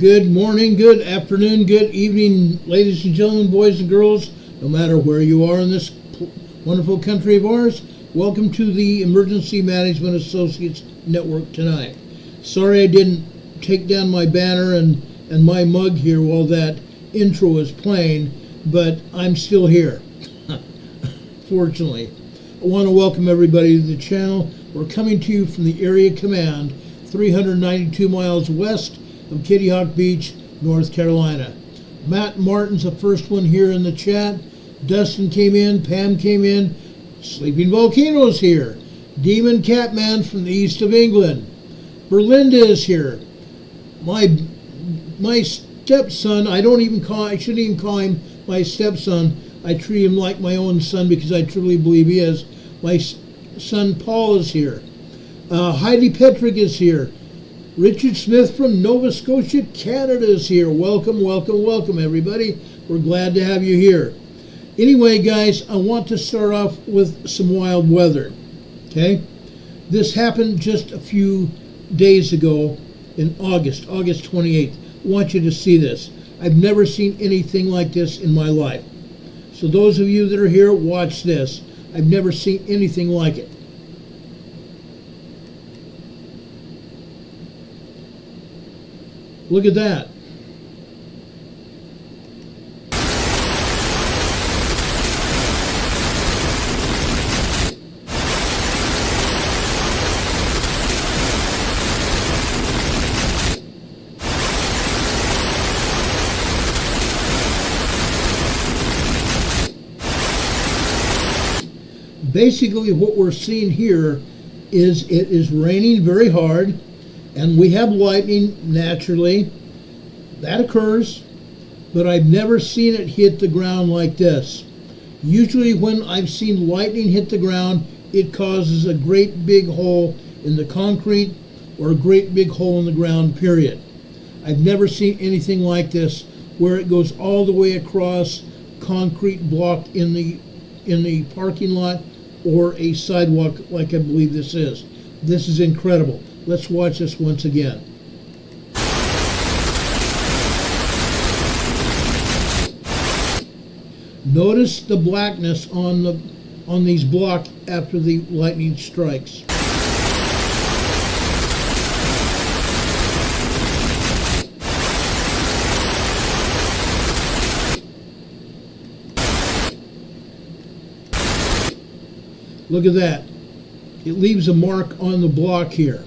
Good morning, good afternoon, good evening, ladies and gentlemen, boys and girls, no matter where you are in this wonderful country of ours. Welcome to the Emergency Management Associates Network tonight. Sorry I didn't take down my banner and my mug here while that intro is playing, but I'm still here, fortunately. I want to welcome everybody to the channel. We're coming to you from the Area Command, 392 miles west of Kitty Hawk Beach, North Carolina. Matt Martin's the first one here in the chat. Dustin came in, Pam came in, Sleeping Volcano's here. Demon Catman from the east of England. Berlinda is here. My stepson, I shouldn't even call him my stepson. I treat him like my own son because I truly believe he is. My son Paul is here. Heidi Petrick is here. Richard Smith from Nova Scotia, Canada is here. Welcome, welcome, welcome, everybody. We're glad to have you here. Anyway, guys, I want to start off with some wild weather, okay? This happened just a few days ago in August 28th. I want you to see this. I've never seen anything like this in my life. So those of you that are here, watch this. I've never seen anything like it. Look at that. Basically what we're seeing here is it is raining very hard, and we have lightning naturally. That occurs, but I've never seen it hit the ground like this. Usually when I've seen lightning hit the ground, it causes a great big hole in the concrete or a great big hole in the ground, period. I've never seen anything like this where it goes all the way across concrete block in the parking lot or a sidewalk like I believe this is. This is incredible. Let's watch this once again. Notice the blackness on these blocks after the lightning strikes. Look at that. It leaves a mark on the block here.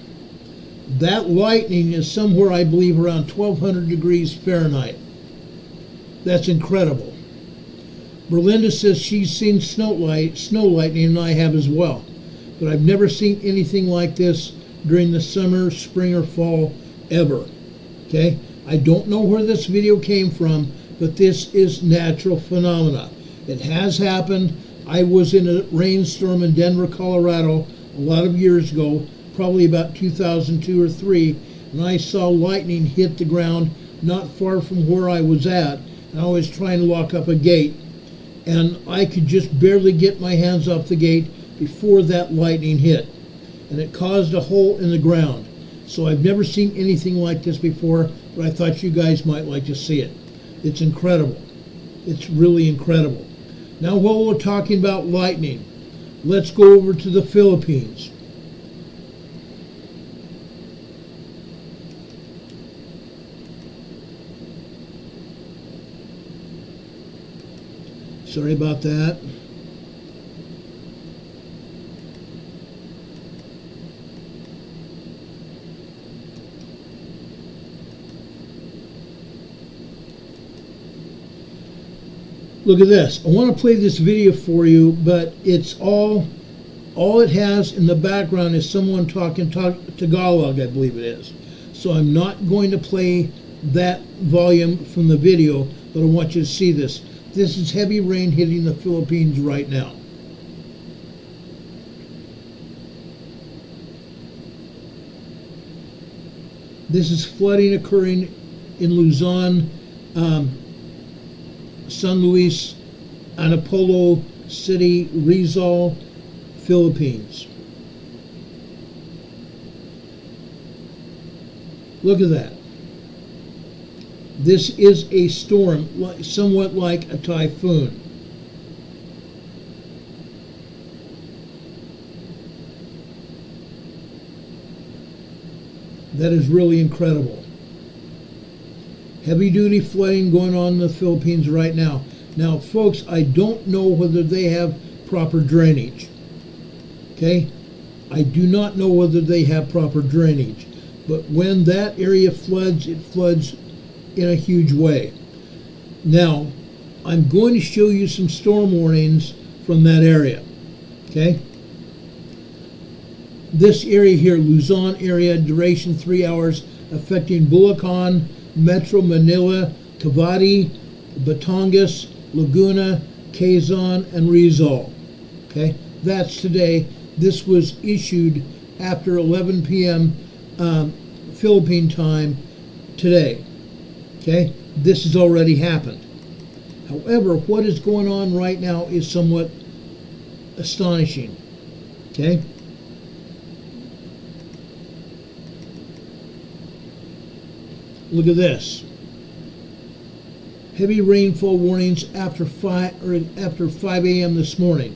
That lightning is somewhere, I believe, around 1200 degrees Fahrenheit. That's incredible. Berlinda says she's seen snow lightning, and I have as well. But I've never seen anything like this during the summer, spring, or fall ever. Okay? I don't know where this video came from, but this is natural phenomena. It has happened. I was in a rainstorm in Denver, Colorado a lot of years ago, probably about 2002 or 3, and I saw lightning hit the ground not far from where I was at, and I was trying to lock up a gate, and I could just barely get my hands off the gate before that lightning hit, and it caused a hole in the ground. So I've never seen anything like this before, but I thought you guys might like to see it. It's incredible. It's really incredible. Now, while we're talking about lightning, let's go over to the Philippines. Sorry about that. Look at this. I want to play this video for you, but it's all it has in the background is someone talking Tagalog, I believe it is. So I'm not going to play that volume from the video, but I want you to see this. This is heavy rain hitting the Philippines right now. This is flooding occurring in Luzon, San Luis, Antipolo City, Rizal, Philippines. Look at that. This is a storm, somewhat like a typhoon. That is really incredible. Heavy duty flooding going on in the Philippines right now. Now, folks, I don't know whether they have proper drainage. Okay? I do not know whether they have proper drainage. But when that area floods, it floods in a huge way. Now, I'm going to show you some storm warnings from that area. Okay? This area here, Luzon area, duration 3 hours, affecting Bulacan, Metro Manila, Cavite, Batangas, Laguna, Quezon, and Rizal. Okay, that's today. This was issued after 11 p.m. Philippine time today. Okay, this has already happened. However, what is going on right now is somewhat astonishing. Okay. Look at this. Heavy rainfall warnings after 5 a.m. this morning.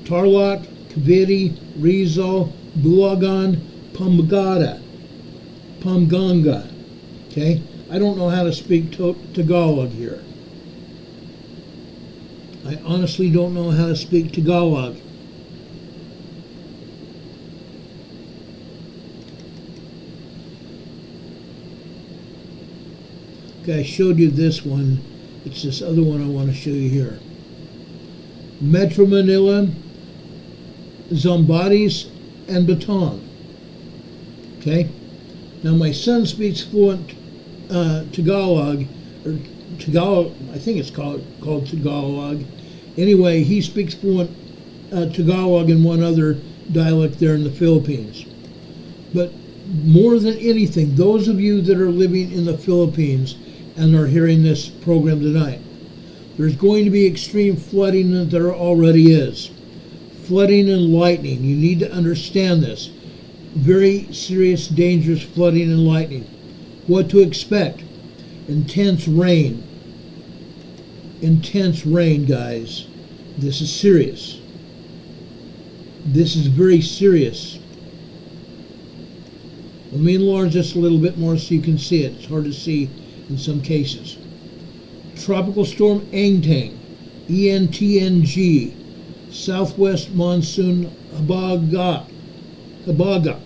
Tarlac, Cavite, Rizal, Bulacan, Pampanga. Okay? I don't know how to speak Tagalog here. I honestly don't know how to speak Tagalog. Okay, I showed you this one. It's this other one I want to show you here. Metro Manila, Zambales, and Bataan. Okay? Now my son speaks fluent Tagalog, or Tagalog, I think it's called Tagalog. Anyway, he speaks fluent Tagalog and one other dialect there in the Philippines. But more than anything, those of you that are living in the Philippines and are hearing this program tonight, there's going to be extreme flooding that there already is. Flooding and lightning. You need to understand this. Very serious, dangerous flooding and lightning. What to expect? Intense rain. Intense rain, guys. This is serious. This is very serious. Let me enlarge this a little bit more so you can see it. It's hard to see in some cases. Tropical Storm Angtang, ENTNG, Southwest Monsoon Habagat, Habagat.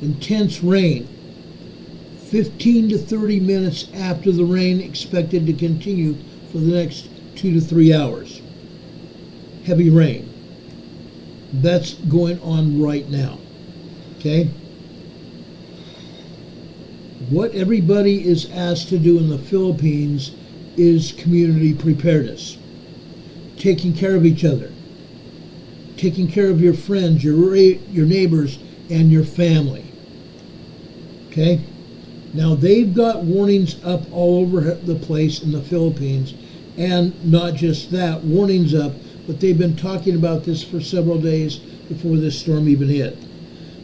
Intense rain. 15 to 30 minutes after the rain, expected to continue for the next 2 to 3 hours. Heavy rain. That's going on right now. Okay? What everybody is asked to do in the Philippines is community preparedness. Taking care of each other. Taking care of your friends, your neighbors, and your family. Okay? Now, they've got warnings up all over the place in the Philippines, and not just that, warnings up, but they've been talking about this for several days before this storm even hit.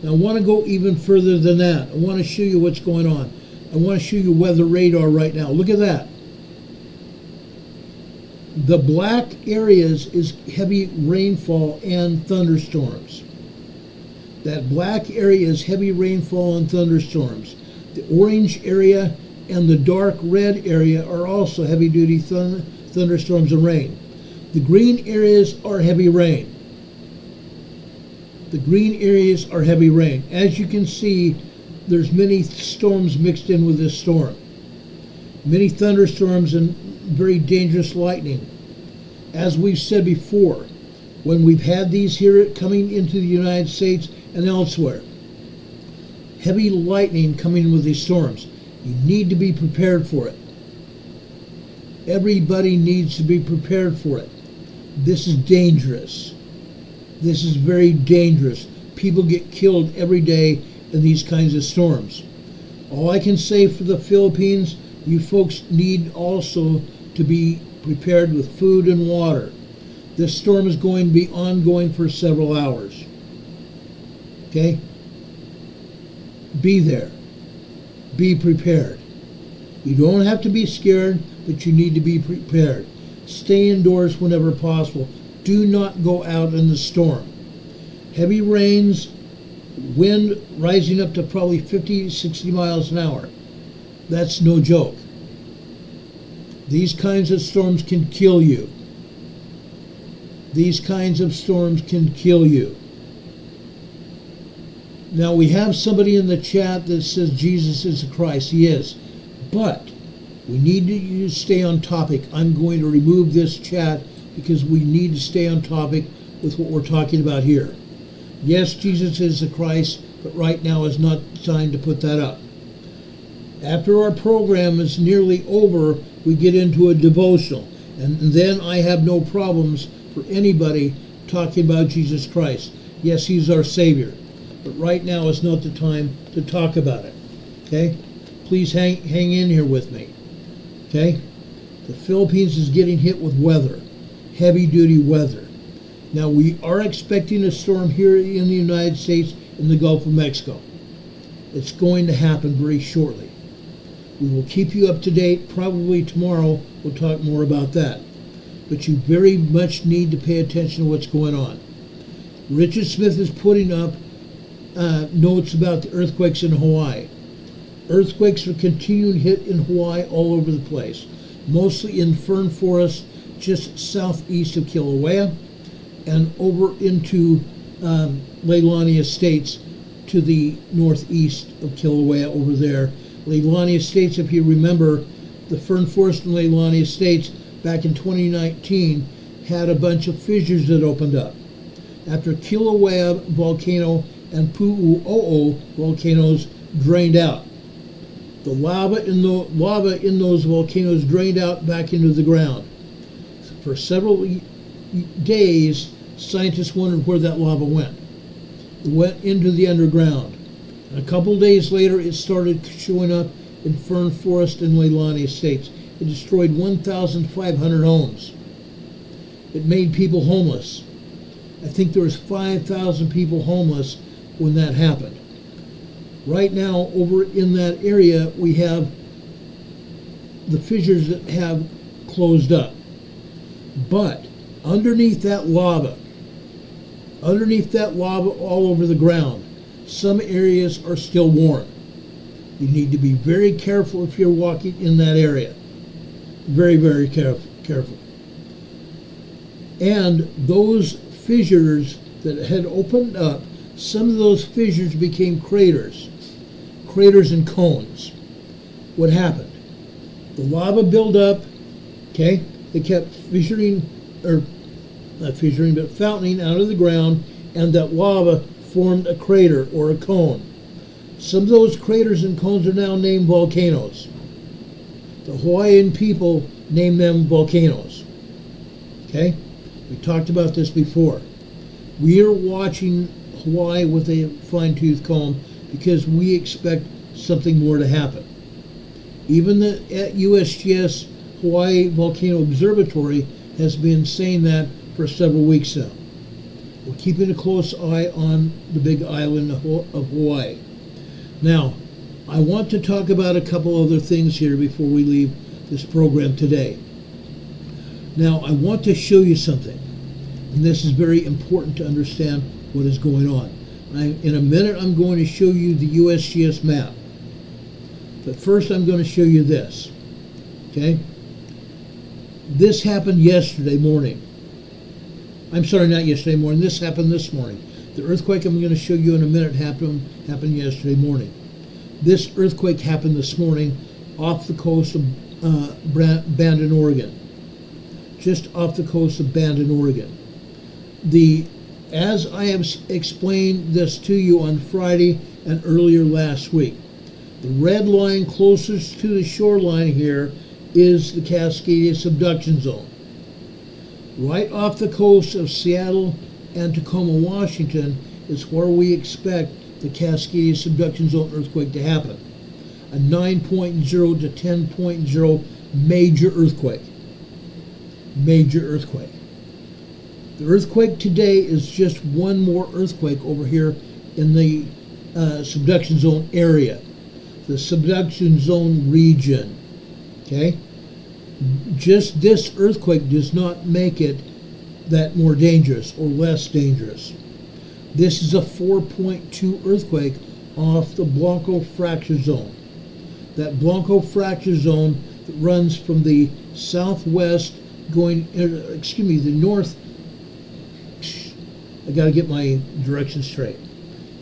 Now, I want to go even further than that. I want to show you what's going on. I want to show you weather radar right now. Look at that. The black areas is heavy rainfall and thunderstorms. That black area is heavy rainfall and thunderstorms. The orange area and the dark red area are also heavy-duty thunderstorms and rain. The green areas are heavy rain. The green areas are heavy rain. As you can see, there's many storms mixed in with this storm. Many thunderstorms and very dangerous lightning. As we've said before, when we've had these here coming into the United States and elsewhere, heavy lightning coming with these storms, you need to be prepared for it. Everybody needs to be prepared for it. This is dangerous. This is very dangerous. People get killed every day in these kinds of storms. All I can say for the Philippines, you folks need also to be prepared with food and water. This storm is going to be ongoing for several hours. Okay? Be there. Be prepared. You don't have to be scared, but you need to be prepared. Stay indoors whenever possible. Do not go out in the storm. Heavy rains, wind rising up to probably 50, 60 miles an hour. That's no joke. These kinds of storms can kill you. These kinds of storms can kill you. Now we have somebody in the chat that says Jesus is the Christ. He is. But we need to stay on topic. I'm going to remove this chat because we need to stay on topic with what we're talking about here. Yes, Jesus is the Christ, but right now is not time to put that up. After our program is nearly over, we get into a devotional. And then I have no problems for anybody talking about Jesus Christ. Yes, he's our Savior. But right now is not the time to talk about it. Okay? Please hang in here with me. Okay? The Philippines is getting hit with weather. Heavy-duty weather. Now, we are expecting a storm here in the United States in the Gulf of Mexico. It's going to happen very shortly. We will keep you up to date. Probably tomorrow we'll talk more about that. But you very much need to pay attention to what's going on. Richard Smith is putting up notes about the earthquakes in Hawaii. Earthquakes are continuing to hit in Hawaii all over the place, mostly in fern forest just southeast of Kilauea and over into Leilani Estates to the northeast of Kilauea over there. Leilani Estates, if you remember, the fern forest in Leilani Estates back in 2019 had a bunch of fissures that opened up. After Kilauea volcano and Pu'u'o'o volcanoes drained out. The lava in those volcanoes drained out back into the ground. For several days, scientists wondered where that lava went. It went into the underground. And a couple days later, it started showing up in fern forest in Leilani Estates. It destroyed 1,500 homes. It made people homeless. I think there was 5,000 people homeless when that happened. Right now, over in that area, we have the fissures that have closed up. But underneath that lava all over the ground, some areas are still warm. You need to be very careful if you're walking in that area. Very, very careful. And those fissures that had opened up, some of those fissures became craters and cones. What happened? The lava built up, okay? They kept fountaining out of the ground, and that lava formed a crater or a cone. Some of those craters and cones are now named volcanoes. The Hawaiian people named them volcanoes. Okay? We talked about this before. We are watching Hawaii with a fine-tooth comb because we expect something more to happen. Even the USGS Hawaii Volcano Observatory has been saying that for several weeks now. We're keeping a close eye on the big island of Hawaii. Now, I want to talk about a couple other things here before we leave this program today. Now, I want to show you something, and this is very important to understand what is going on. In a minute, I'm going to show you the USGS map. But first, I'm going to show you this. Okay? This happened yesterday morning. I'm sorry, not yesterday morning. This happened this morning. The earthquake I'm going to show you in a minute happened yesterday morning. This earthquake happened this morning off the coast of Bandon, Oregon. Just off the coast of Bandon, Oregon. As I have explained this to you on Friday and earlier last week, the red line closest to the shoreline here is the Cascadia subduction zone. Right off the coast of Seattle and Tacoma, Washington is where we expect the Cascadia subduction zone earthquake to happen. A 9.0 to 10.0 major earthquake. Major earthquake. The earthquake today is just one more earthquake over here in the subduction zone area. the subduction zone region. Okay? Just this earthquake does not make it that more dangerous or less dangerous. This is a 4.2 earthquake off the Blanco fracture zone. That Blanco fracture zone that runs from the southwest the north. I got to get my directions straight.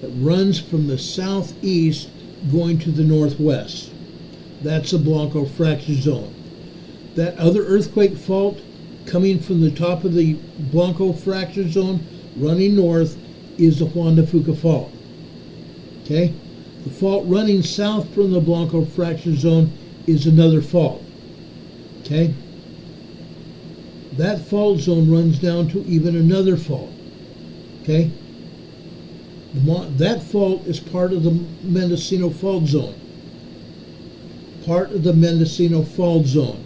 It runs from the southeast going to the northwest. That's a Blanco fracture zone. That other earthquake fault coming from the top of the Blanco fracture zone running north is the Juan de Fuca fault. Okay? The fault running south from the Blanco fracture zone is another fault. Okay? That fault zone runs down to even another fault. Okay? That fault is part of the Mendocino fault zone. Part of the Mendocino fault zone.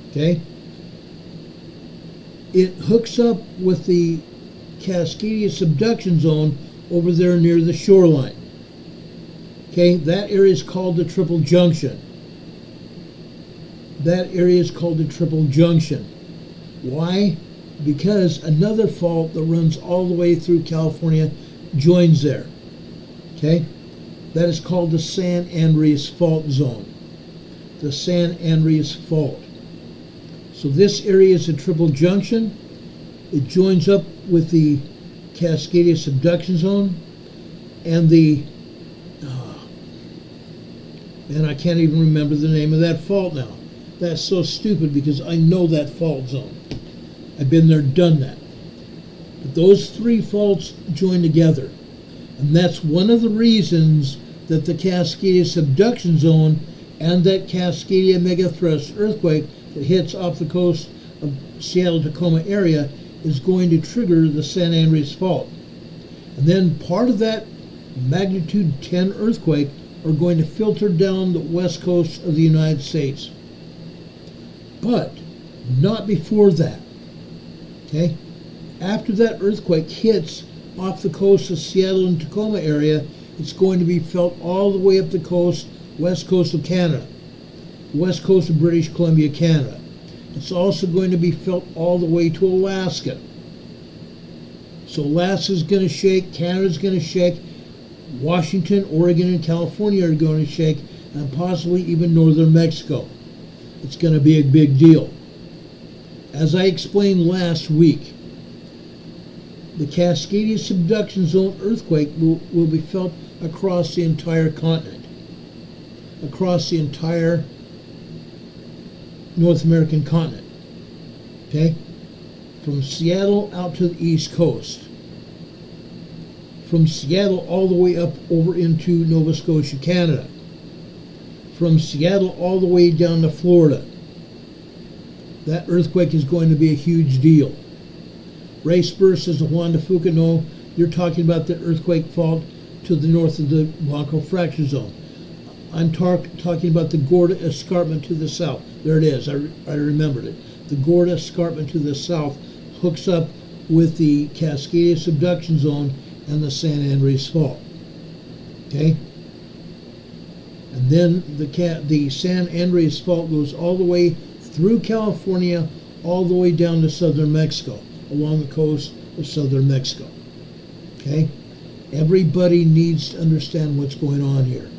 Okay? It hooks up with the Cascadia subduction zone over there near the shoreline. Okay, that area is called the Triple Junction. That area is called the Triple Junction. Why? Because another fault that runs all the way through California joins there. Okay? That is called the San Andreas Fault Zone. The San Andreas Fault. So this area is a Triple Junction. It joins up with the Cascadia subduction zone and the and I can't even remember the name of that fault now. That's so stupid because I know that fault zone. I've been there, done that. But those three faults join together. And that's one of the reasons that the Cascadia subduction zone and that Cascadia megathrust earthquake that hits off the coast of Seattle-Tacoma area is going to trigger the San Andreas Fault. And then part of that magnitude 10 earthquake are going to filter down the west coast of the United States. But not before that. Okay? After that earthquake hits off the coast of Seattle and Tacoma area, it's going to be felt all the way up the coast, west coast of Canada, west coast of British Columbia, Canada. It's also going to be felt all the way to Alaska. So Alaska's going to shake, Canada's going to shake, Washington, Oregon, and California are going to shake, and possibly even northern Mexico. It's going to be a big deal. As I explained last week, the Cascadia subduction zone earthquake will be felt across the entire continent, across the entire North American continent. Okay? From Seattle out to the East Coast. From Seattle all the way up over into Nova Scotia, Canada. From Seattle all the way down to Florida. That earthquake is going to be a huge deal. Ray Spur says the Juan de Fuca, no, you're talking about the earthquake fault to the north of the Blanco fracture zone. I'm talking about the Gorda Escarpment to the south. There it is, I remembered it. The Gorda Escarpment to the south hooks up with the Cascadia subduction zone and the San Andreas Fault. Okay? And then the San Andreas Fault goes all the way through California, all the way down to southern Mexico, along the coast of southern Mexico. Okay? Everybody needs to understand what's going on here.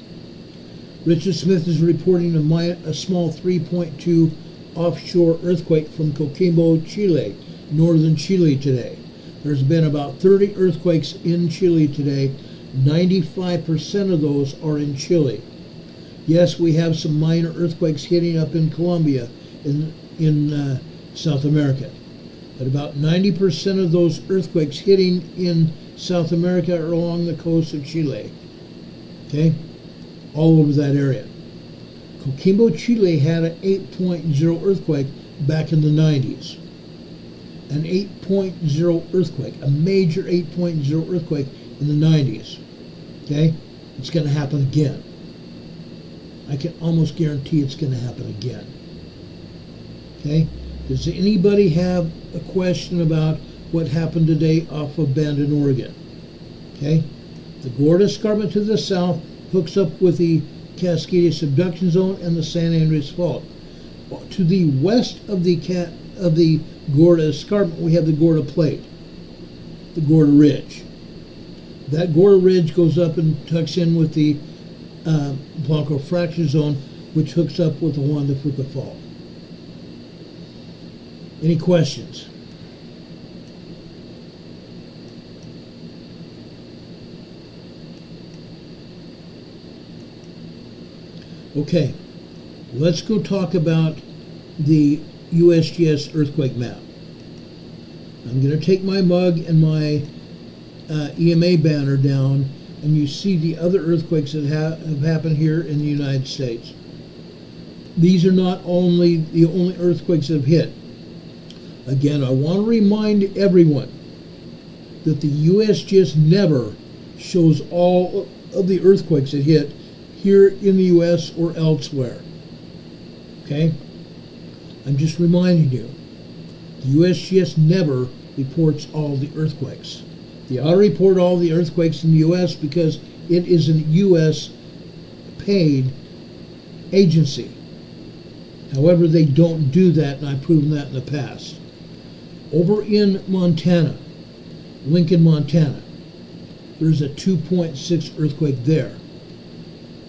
Richard Smith is reporting a small 3.2 offshore earthquake from Coquimbo, Chile, northern Chile today. There's been about 30 earthquakes in Chile today. 95% of those are in Chile. Yes, we have some minor earthquakes hitting up in Colombia in South America. But about 90% of those earthquakes hitting in South America are along the coast of Chile. Okay? All over that area. Coquimbo, Chile had an 8.0 earthquake back in the 90s. An 8.0 earthquake, a major 8.0 earthquake in the 90s. Okay? It's going to happen again. I can almost guarantee it's going to happen again. Okay? Does anybody have a question about what happened today off of Bend in Oregon? Okay? The Gorda Escarpment to the south hooks up with the Cascadia subduction zone and the San Andreas Fault. To the west of the Gorda Escarpment, we have the Gorda Plate, the Gorda Ridge. That Gorda Ridge goes up and tucks in with the Blanco Fracture Zone, which hooks up with the Juan de Fuca Fault. Any questions? Okay, let's go talk about the USGS earthquake map. I'm going to take my mug and my EMA banner down, and you see the other earthquakes that have happened here in the United States. These are not only the only earthquakes that have hit. Again, I want to remind everyone that the USGS never shows all of the earthquakes that hit here in the U.S. or elsewhere. Okay? I'm just reminding you, the USGS never reports all the earthquakes. They ought to report all the earthquakes in the U.S. because it is a U.S. paid agency. However, they don't do that, and I've proven that in the past. Over in Montana, Lincoln, Montana, there's a 2.6 earthquake there.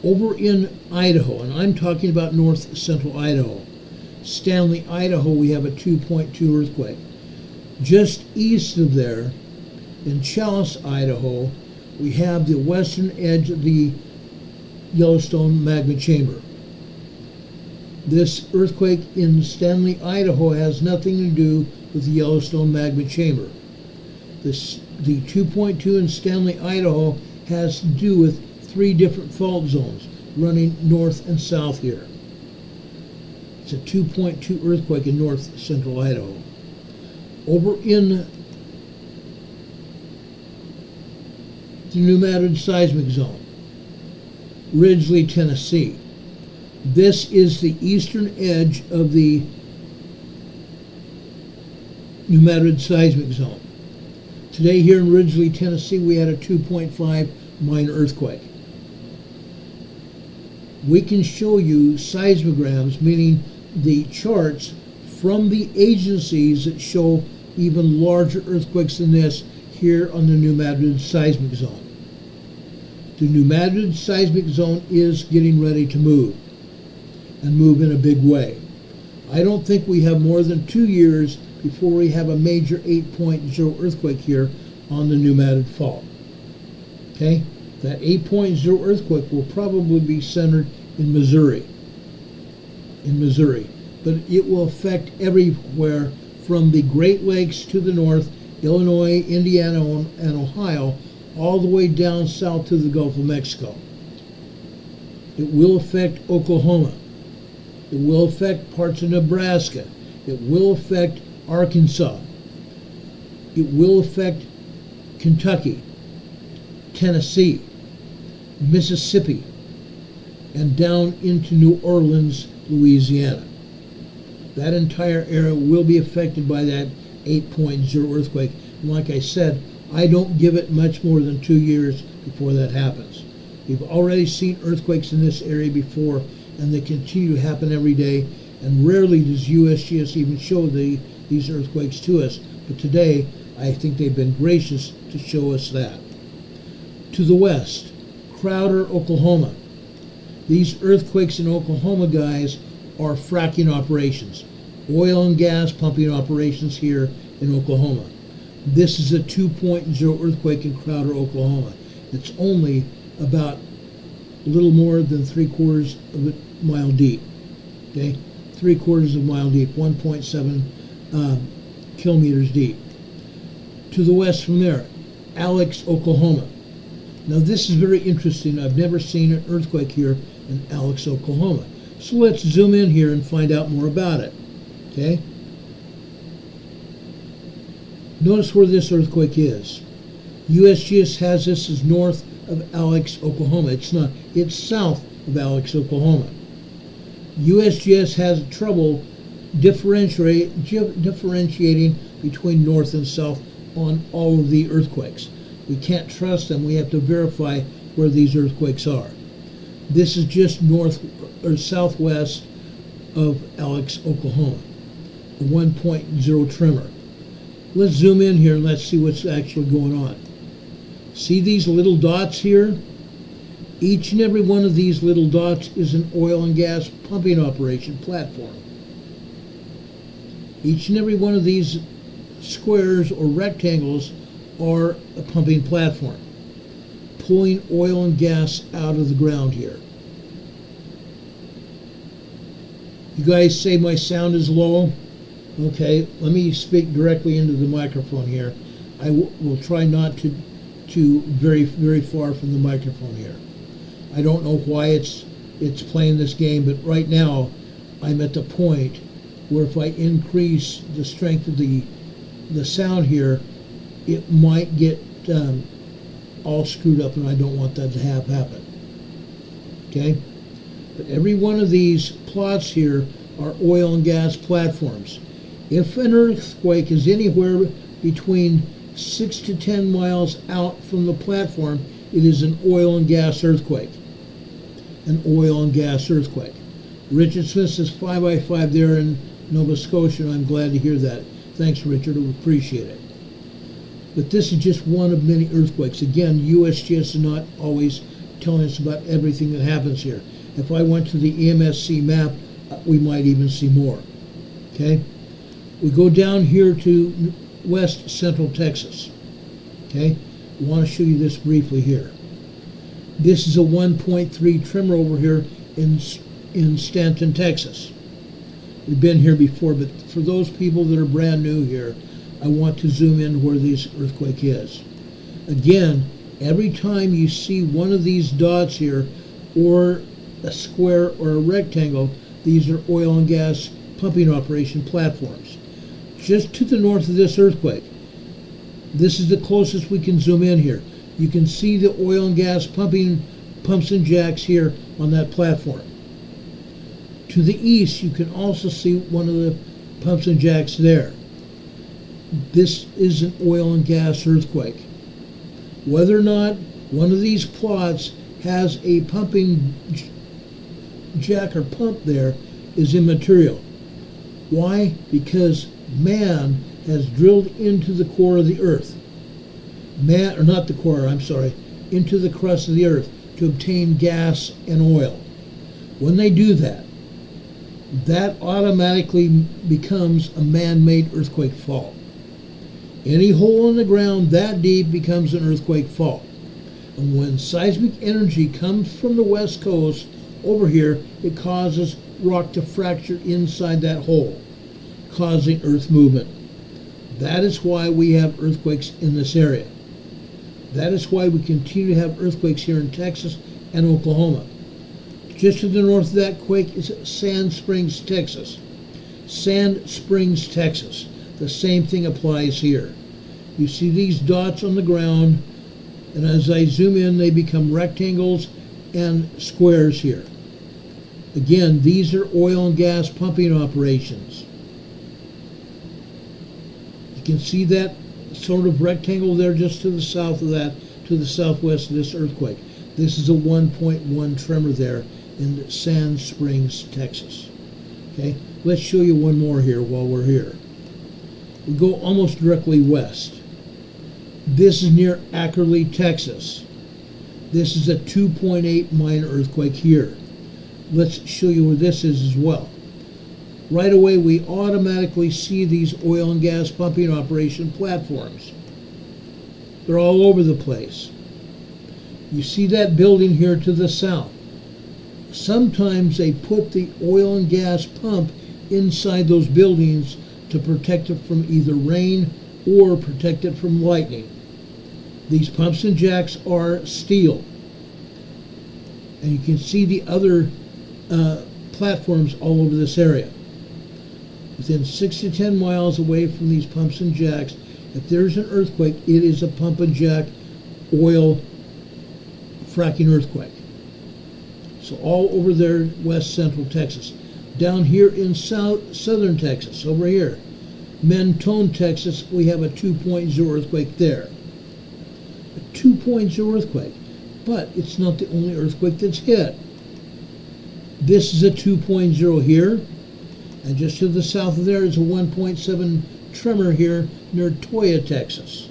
Over in Idaho, and I'm talking about north central Idaho, Stanley, Idaho, we have a 2.2 earthquake. Just east of there, in Challis, Idaho, we have the western edge of the Yellowstone magma chamber. This earthquake in Stanley, Idaho has nothing to do with the Yellowstone magma chamber. The 2.2 in Stanley, Idaho has to do with 3 different fault zones running north and south here. It's a 2.2 earthquake in north central Idaho. Over in the New Madrid seismic zone, Ridgely, Tennessee. This is the eastern edge of the New Madrid seismic zone. Today here in Ridgely, Tennessee, we had a 2.5 minor earthquake. We can show you seismograms, meaning the charts from the agencies that show even larger earthquakes than this here on the New Madrid seismic zone. The New Madrid seismic zone is getting ready to move, and move in a big way. I don't think we have more than 2 years before we have a major 8.0 earthquake here on the New Madrid Fault. Okay? That 8.0 earthquake will probably be centered in Missouri. But it will affect everywhere from the Great Lakes to the north, Illinois, Indiana, and Ohio, all the way down south to the Gulf of Mexico. It will affect Oklahoma. It will affect parts of Nebraska. It will affect Arkansas. It will affect Kentucky, Tennessee, Mississippi, and down into New Orleans, Louisiana. That entire area will be affected by that 8.0 earthquake. And like I said, I don't give it much more than 2 years before that happens. We've already seen earthquakes in this area before, and they continue to happen every day, and rarely does USGS even show these earthquakes to us. But today, I think they've been gracious to show us that. To the west, Crowder, Oklahoma. These earthquakes in Oklahoma, guys, are fracking operations. Oil and gas pumping operations here in Oklahoma. This is a 2.0 earthquake in Crowder, Oklahoma. It's only about a little more than 3/4 of a mile deep. Okay? 3/4 of a mile deep, 1.7 kilometers deep. To the west from there, Alex, Oklahoma. Now this is very interesting. I've never seen an earthquake here in Alex, Oklahoma. So let's zoom in here and find out more about it. Okay? Notice where this earthquake is. USGS has this as north of Alex, Oklahoma. It's not. It's south of Alex, Oklahoma. USGS has trouble differentiating between north and south on all of the earthquakes. We can't trust them. We have to verify where these earthquakes are. This is just north or southwest of Alex, Oklahoma, a 1.0 tremor. Let's zoom in here and let's see what's actually going on. See these little dots here? Each and every one of these little dots is an oil and gas pumping operation platform. Each and every one of these squares or rectangles are a pumping platform, pulling oil and gas out of the ground here. You guys say my sound is low? Okay, let me speak directly into the microphone here. I will try not to very, very far from the microphone here. I don't know why it's playing this game, but right now I'm at the point where if I increase the strength of the sound here, it might get all screwed up, and I don't want that to happen. Okay? But every one of these plots here are oil and gas platforms. If an earthquake is anywhere between 6 to 10 miles out from the platform, it is an oil and gas earthquake. An oil and gas earthquake. Richard Smith says 5x5 there in Nova Scotia, and I'm glad to hear that. Thanks, Richard. I appreciate it. But this is just one of many earthquakes. Again, USGS is not always telling us about everything that happens here. If I went to the EMSC map, we might even see more. Okay? We go down here to West Central Texas. Okay? I want to show you this briefly here. This is a 1.3 tremor over here in Stanton, Texas. We've been here before, but for those people that are brand new here, I want to zoom in where this earthquake is. Again, every time you see one of these dots here, or a square or a rectangle, these are oil and gas pumping operation platforms. Just to the north of this earthquake, this is the closest we can zoom in here. You can see the oil and gas pumps and jacks here on that platform. To the east, you can also see one of the pumps and jacks there. This is an oil and gas earthquake. Whether or not one of these plots has a pumping jack or pump there is immaterial. Why? Because man has drilled into the core of the earth. Into the crust of the earth to obtain gas and oil. When they do that, that automatically becomes a man-made earthquake fault. Any hole in the ground that deep becomes an earthquake fault. And when seismic energy comes from the west coast over here, it causes rock to fracture inside that hole, causing earth movement. That is why we have earthquakes in this area. That is why we continue to have earthquakes here in Texas and Oklahoma. Just to the north of that quake is Sand Springs, Texas. Sand Springs, Texas. The same thing applies here. You see these dots on the ground, and as I zoom in, they become rectangles and squares here. Again, these are oil and gas pumping operations. You can see that sort of rectangle there just to the south of that, to the southwest of this earthquake. This is a 1.1 tremor there in Sand Springs, Texas. Okay, let's show you one more here while we're here. We go almost directly west. This is near Ackerley, Texas. This is a 2.8 minor earthquake here. Let's show you where this is as well. Right away, we automatically see these oil and gas pumping operation platforms. They're all over the place. You see that building here to the south. Sometimes they put the oil and gas pump inside those buildings to protect it from either rain or protect it from lightning. These pumps and jacks are steel. And you can see the other platforms all over this area. Within 6 to 10 miles away from these pumps and jacks, if there's an earthquake, it is a pump and jack oil fracking earthquake. So all over there, west central Texas. Down here in southern Texas, over here, Mentone, Texas, we have a 2.0 earthquake there. A 2.0 earthquake. But it's not the only earthquake that's hit. This is a 2.0 here, and just to the south of there is a 1.7 tremor here near Toyah, Texas.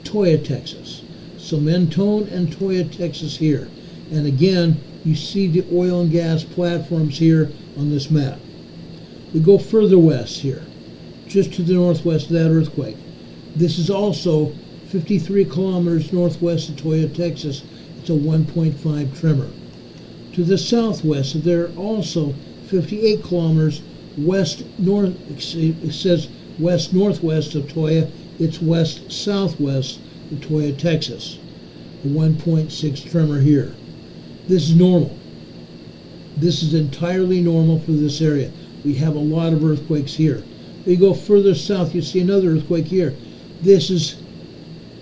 Toyah, Texas. So Mentone and Toyah, Texas here. And again, you see the oil and gas platforms here on this map. We go further west here, just to the northwest of that earthquake. This is also 53 kilometers northwest of Toyah, Texas. It's a 1.5 tremor. To the southwest of there, also 58 kilometers west-north, it says west-northwest of Toyah, it's west-southwest of Toyah, Texas. A 1.6 tremor here. This is normal. This is entirely normal for this area. We have a lot of earthquakes here. You go further south, you see another earthquake here. This is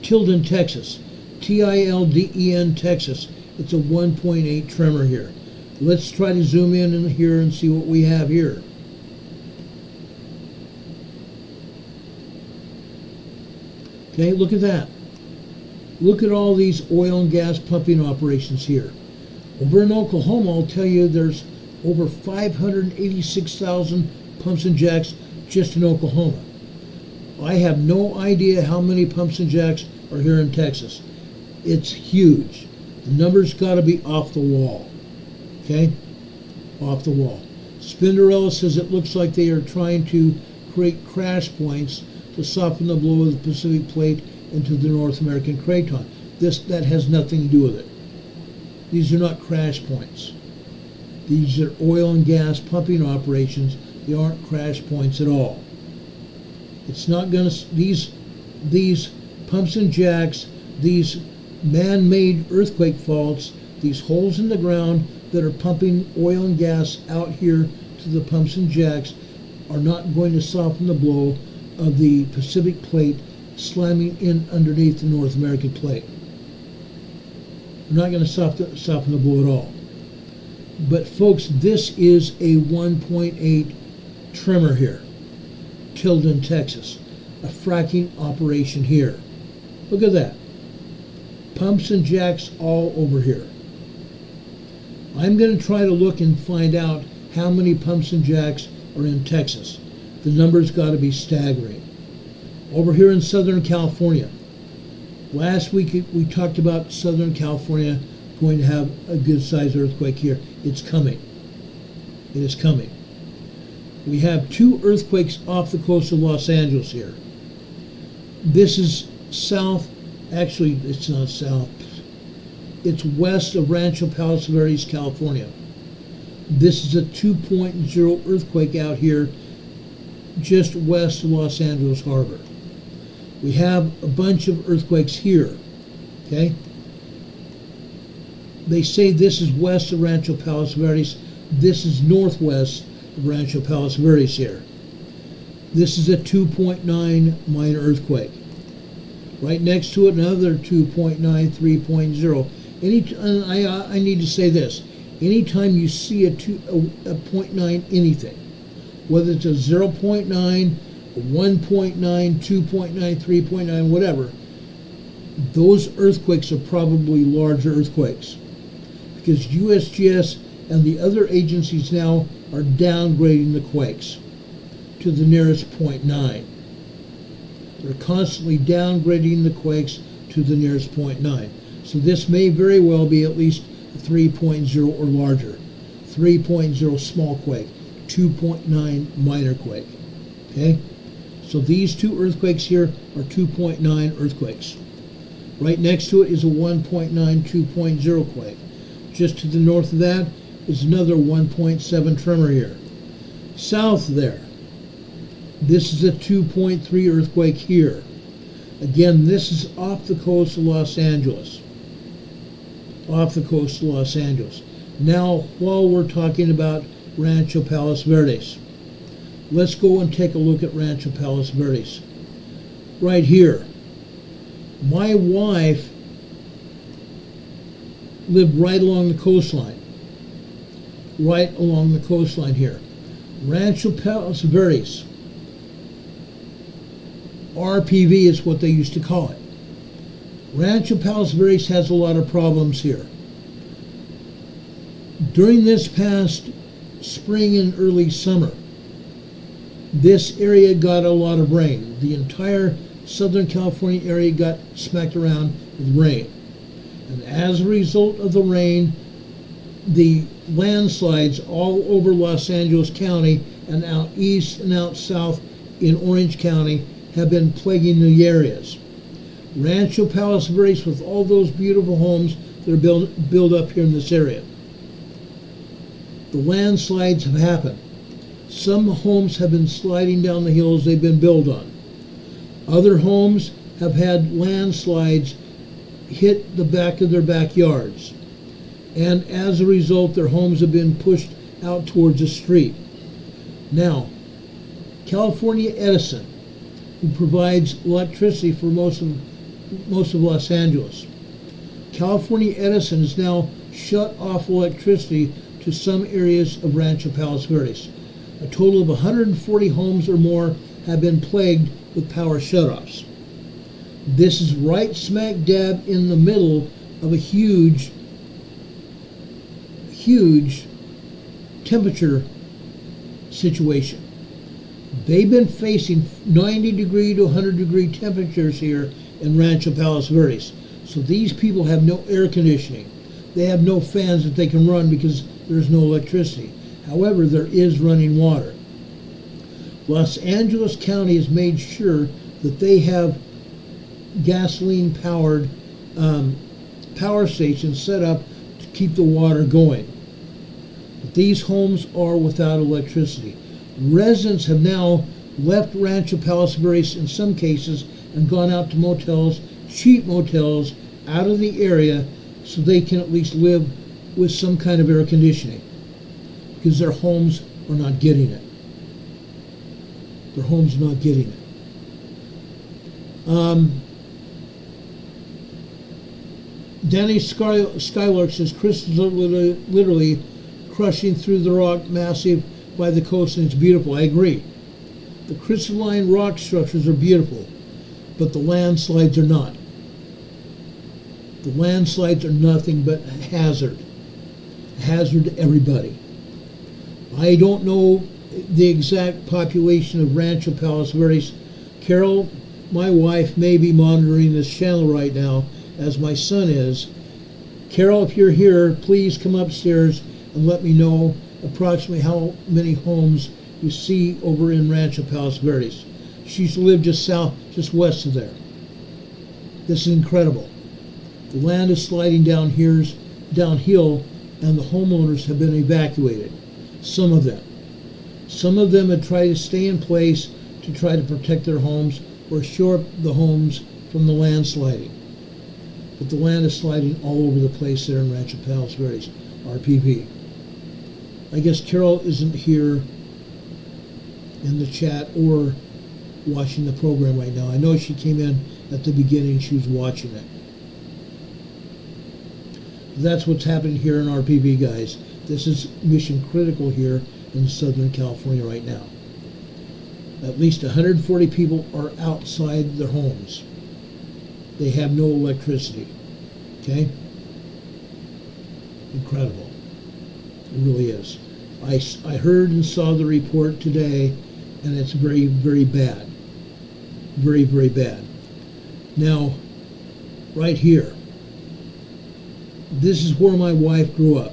Tilden, Texas. Tilden, Texas. It's a 1.8 tremor here. Let's try to zoom in here and see what we have here. Okay, look at that. Look at all these oil and gas pumping operations here. Over in Oklahoma, I'll tell you there's over 586,000 pumps and jacks just in Oklahoma. I have no idea how many pumps and jacks are here in Texas. It's huge. The numbers got to be off the wall. Okay? Off the wall. Spinderella says it looks like they are trying to create crash points to soften the blow of the Pacific Plate into the North American craton. That has nothing to do with it. These are not crash points. These are oil and gas pumping operations. They aren't crash points at all. It's not going to, these pumps and jacks, these man-made earthquake faults, these holes in the ground that are pumping oil and gas out here to the pumps and jacks are not going to soften the blow of the Pacific Plate slamming in underneath the North American plate. They're not going to soften the blow at all. But folks, this is a 1.8 tremor here. Tilden, Texas. A fracking operation here. Look at that. Pumps and jacks all over here. I'm going to try to look and find out how many pumps and jacks are in Texas. The numbers got to be staggering. Over here in Southern California. Last week we talked about Southern California going to have a good-sized earthquake here. It's coming. It is coming. We have two earthquakes off the coast of Los Angeles here. This is south, actually it's not south, it's west of Rancho Palos Verdes, California. This is a 2.0 earthquake out here just west of Los Angeles Harbor. We have a bunch of earthquakes here, okay? They say this is west of Rancho Palos Verdes. This is northwest of Rancho Palos Verdes here. This is a 2.9 minor earthquake. Right next to it, another 2.9, 3.0. I need to say this. Anytime you see a 0.9 anything, whether it's a 0.9, a 1.9, 2.9, 3.9, whatever, those earthquakes are probably larger earthquakes. Because USGS and the other agencies now are downgrading the quakes to the nearest 0.9. They're constantly downgrading the quakes to the nearest 0.9. So this may very well be at least a 3.0 or larger. 3.0 small quake, 2.9 minor quake. Okay? So these two earthquakes here are 2.9 earthquakes. Right next to it is a 1.9, 2.0 quake. Just to the north of that is another 1.7 tremor here. South there, this is a 2.3 earthquake here. Again, this is off the coast of Los Angeles. Off the coast of Los Angeles. Now, while we're talking about Rancho Palos Verdes, let's go and take a look at Rancho Palos Verdes. Right here. My wife lived right along the coastline. Right along the coastline here. Rancho Palos Verdes. RPV is what they used to call it. Rancho Palos Verdes has a lot of problems here. During this past spring and early summer, this area got a lot of rain. The entire Southern California area got smacked around with rain. And as a result of the rain, the landslides all over Los Angeles County and out east and out south in Orange County have been plaguing the areas. Rancho Palos Verdes, with all those beautiful homes that are built up here in this area, the landslides have happened. Some homes have been sliding down the hills they've been built on. Other homes have had landslides hit the back of their backyards. And as a result, their homes have been pushed out towards the street. Now, California Edison, who provides electricity for most of Los Angeles, California Edison has now shut off electricity to some areas of Rancho Palos Verdes. A total of 140 homes or more have been plagued with power shutoffs. This is right smack dab in the middle of a huge temperature situation. They've been facing 90 degree to 100 degree temperatures here in Rancho Palos Verdes. So these people have no air conditioning. They have no fans that they can run because there's no electricity. However, there is running water. Los Angeles County has made sure that they have gasoline-powered power stations set up to keep the water going. But these homes are without electricity. Residents have now left Rancho Palos Verdes in some cases and gone out to motels, cheap motels, out of the area so they can at least live with some kind of air conditioning, because their homes are not getting it. Their homes are not getting it. Danny Skylark says crystals are literally crushing through the rock massive by the coast, and it's beautiful. I agree. The crystalline rock structures are beautiful, but the landslides are not. The landslides are nothing but a hazard. A hazard to everybody. I don't know the exact population of Rancho Palos Verdes. Carol, my wife, may be monitoring this channel right now, as my son is. Carol, if you're here, please come upstairs and let me know approximately how many homes you see over in Rancho Palos Verdes. She used to live just west of there. This is incredible. The land is sliding downhill, and the homeowners have been evacuated. Some of them. Some of them have tried to stay in place to try to protect their homes or shore up the homes from the landsliding. But the land is sliding all over the place there in Rancho Palos Verdes, RPV. I guess Carol isn't here in the chat or watching the program right now. I know she came in at the beginning, she was watching it. That's what's happening here in RPV, guys. This is mission critical here in Southern California right now. At least 140 people are outside their homes. They have no electricity. Okay? Incredible. It really is. I heard and saw the report today, and it's very, very bad. Very, very bad. Now, right here, this is where my wife grew up.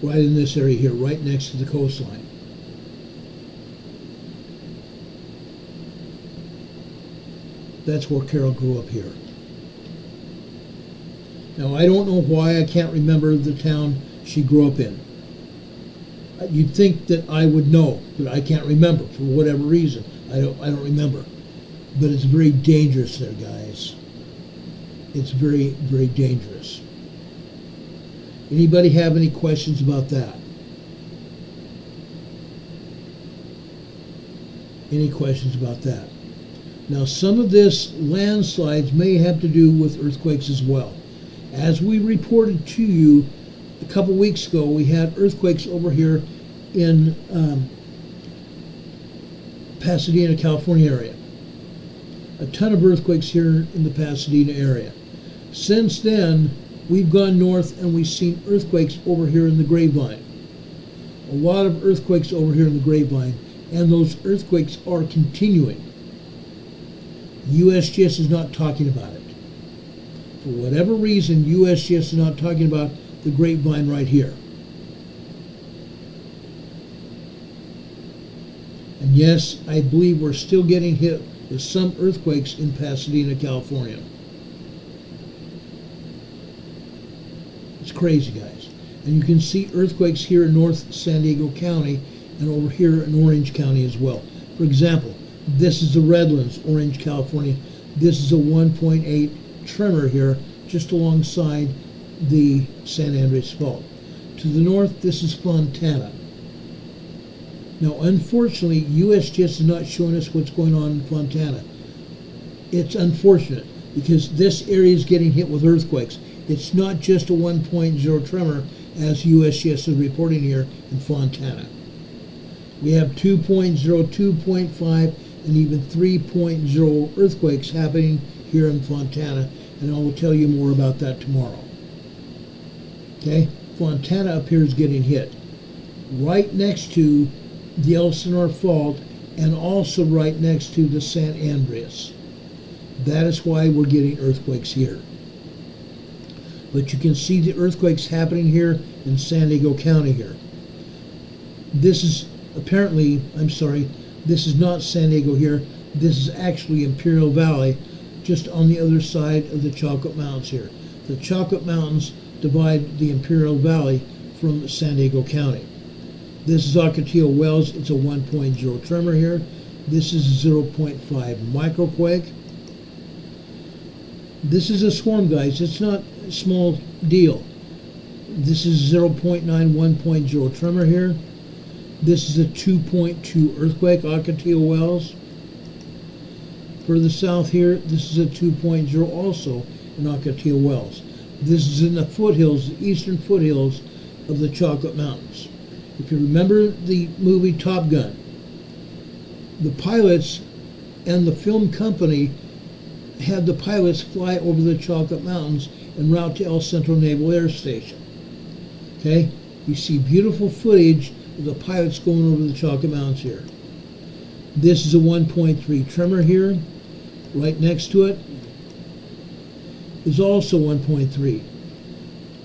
Right in this area here, right next to the coastline. That's where Carol grew up here. Now, I don't know why I can't remember the town she grew up in. You'd think that I would know, but I can't remember for whatever reason. I don't remember. But it's very dangerous there, guys. It's very, very dangerous. Anybody have any questions about that? Any questions about that? Now, some of this landslides may have to do with earthquakes as well. As we reported to you a couple weeks ago, we had earthquakes over here in Pasadena, California area. A ton of earthquakes here in the Pasadena area. Since then, We've gone north and we've seen earthquakes over here in the Grapevine. A lot of earthquakes over here in the Grapevine, and those earthquakes are continuing. USGS is not talking about it. For whatever reason, USGS is not talking about the Grapevine right here. And yes, I believe we're still getting hit with some earthquakes in Pasadena, California. It's crazy, guys. And you can see earthquakes here in North San Diego County and over here in Orange County as well. For example, this is the Redlands, Orange, California. This is a 1.8 tremor here just alongside the San Andreas Fault. To the north, this is Fontana. Now, unfortunately, USGS is not showing us what's going on in Fontana. It's unfortunate because this area is getting hit with earthquakes. It's not just a 1.0 tremor as USGS is reporting here in Fontana. We have 2.0, 2.5, and even 3.0 earthquakes happening here in Fontana, and I will tell you more about that tomorrow. Okay, Fontana up here is getting hit right next to the Elsinore Fault and also right next to the San Andreas. That is why we're getting earthquakes here. But you can see the earthquakes happening here in San Diego County here. This is apparently, this is not San Diego here. This is actually Imperial Valley, just on the other side of the Chocolate Mountains here. The Chocolate Mountains divide the Imperial Valley from San Diego County. This is Ocotillo Wells. It's a 1.0 tremor here. This is a 0.5 microquake. This is a swarm, guys. It's not a small deal. This is 0.9 1.0 tremor here. This is a 2.2 earthquake, Ocotillo Wells. Further south here, this is a 2.0 also in Ocotillo Wells. This is in the foothills, the eastern foothills of the Chocolate Mountains. If you remember the movie Top Gun, the pilots and the film company had the pilots fly over the Chocolate Mountains en route to El Centro Naval Air Station. Okay, you see beautiful footage of the pilots going over the Chocolate Mountains here. This is a 1.3 tremor here. Right next to it is also 1.3.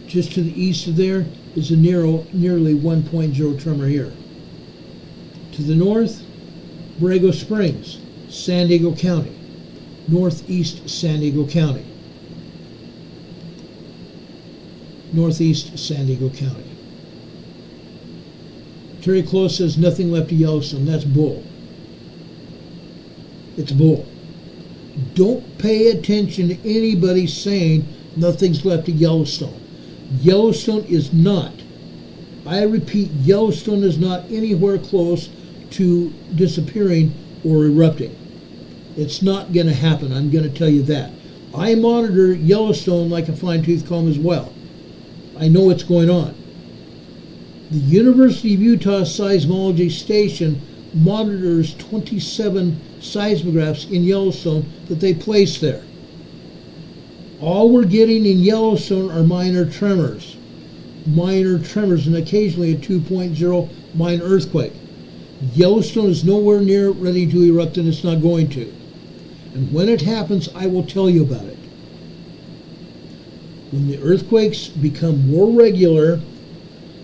Just to the east of there is a nearly 1.0 tremor here. To the north, Borrego Springs, San Diego County, northeast San Diego County, northeast San Diego County. Terry Close says nothing left of Yellowstone. That's bull. It's bull. Don't pay attention to anybody saying nothing's left of Yellowstone. Yellowstone is not. I repeat, Yellowstone is not anywhere close to disappearing or erupting. It's not going to happen. I'm going to tell you that. I monitor Yellowstone like a fine-tooth comb as well. I know what's going on. The University of Utah Seismology Station monitors 27 seismographs in Yellowstone that they place there. All we're getting in Yellowstone are minor tremors, and occasionally a 2.0 minor earthquake. Yellowstone is nowhere near ready to erupt, and it's not going to. And when it happens, I will tell you about it. When the earthquakes become more regular,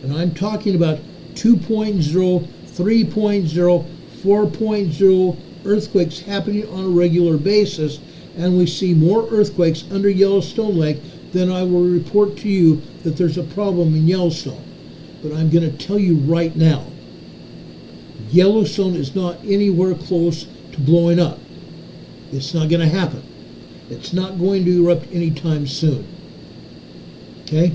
and I'm talking about 2.0, 3.0, 4.0 earthquakes happening on a regular basis, and we see more earthquakes under Yellowstone Lake, then I will report to you that there's a problem in Yellowstone. But I'm going to tell you right now, Yellowstone is not anywhere close to blowing up. It's not going to happen. It's not going to erupt anytime soon. Okay?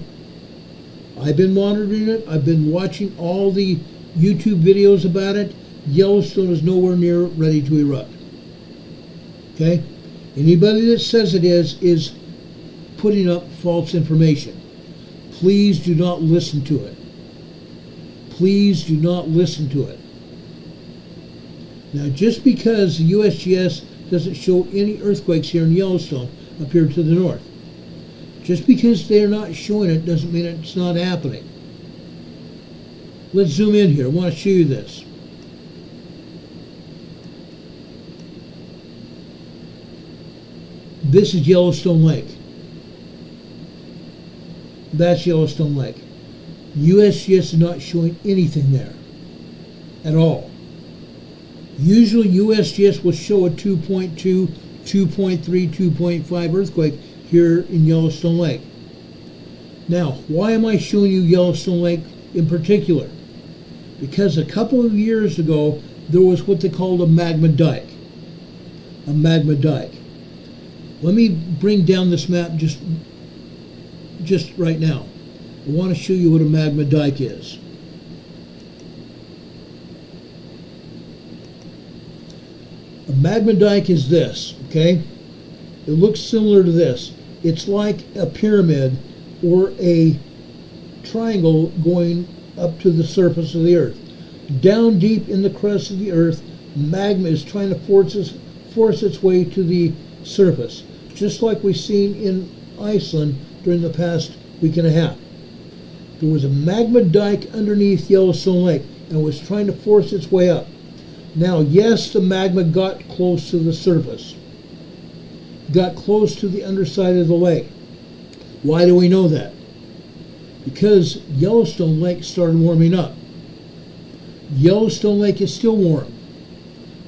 I've been monitoring it. I've been watching all the YouTube videos about it. Yellowstone is nowhere near ready to erupt. Okay? Anybody that says it is putting up false information. Please do not listen to it. Please do not listen to it. Now, just because the USGS doesn't show any earthquakes here in Yellowstone, up here to the north, Just because they're not showing it doesn't mean it's not happening. Let's zoom in here. I want to show you this. This is Yellowstone Lake. That's Yellowstone Lake. USGS is not showing anything there at all. Usually USGS will show a 2.2, 2.3, 2.5 earthquake here in Yellowstone Lake. Now, why am I showing you Yellowstone Lake in particular? Because a couple of years ago, there was what they called a magma dike. A magma dike. Let me bring down this map just right now. I want to show you what a magma dike is. A magma dike is this, okay? It looks similar to this. It's like a pyramid or a triangle going up to the surface of the earth. Down deep in the crust of the earth, magma is trying to force its way to the surface, just like we've seen in Iceland during the past week and a half. There was a magma dike underneath Yellowstone Lake and was trying to force its way up. Now, yes, the magma got close to the surface, got close to the underside of the lake. Why do we know that? Because Yellowstone Lake started warming up. Yellowstone Lake is still warm.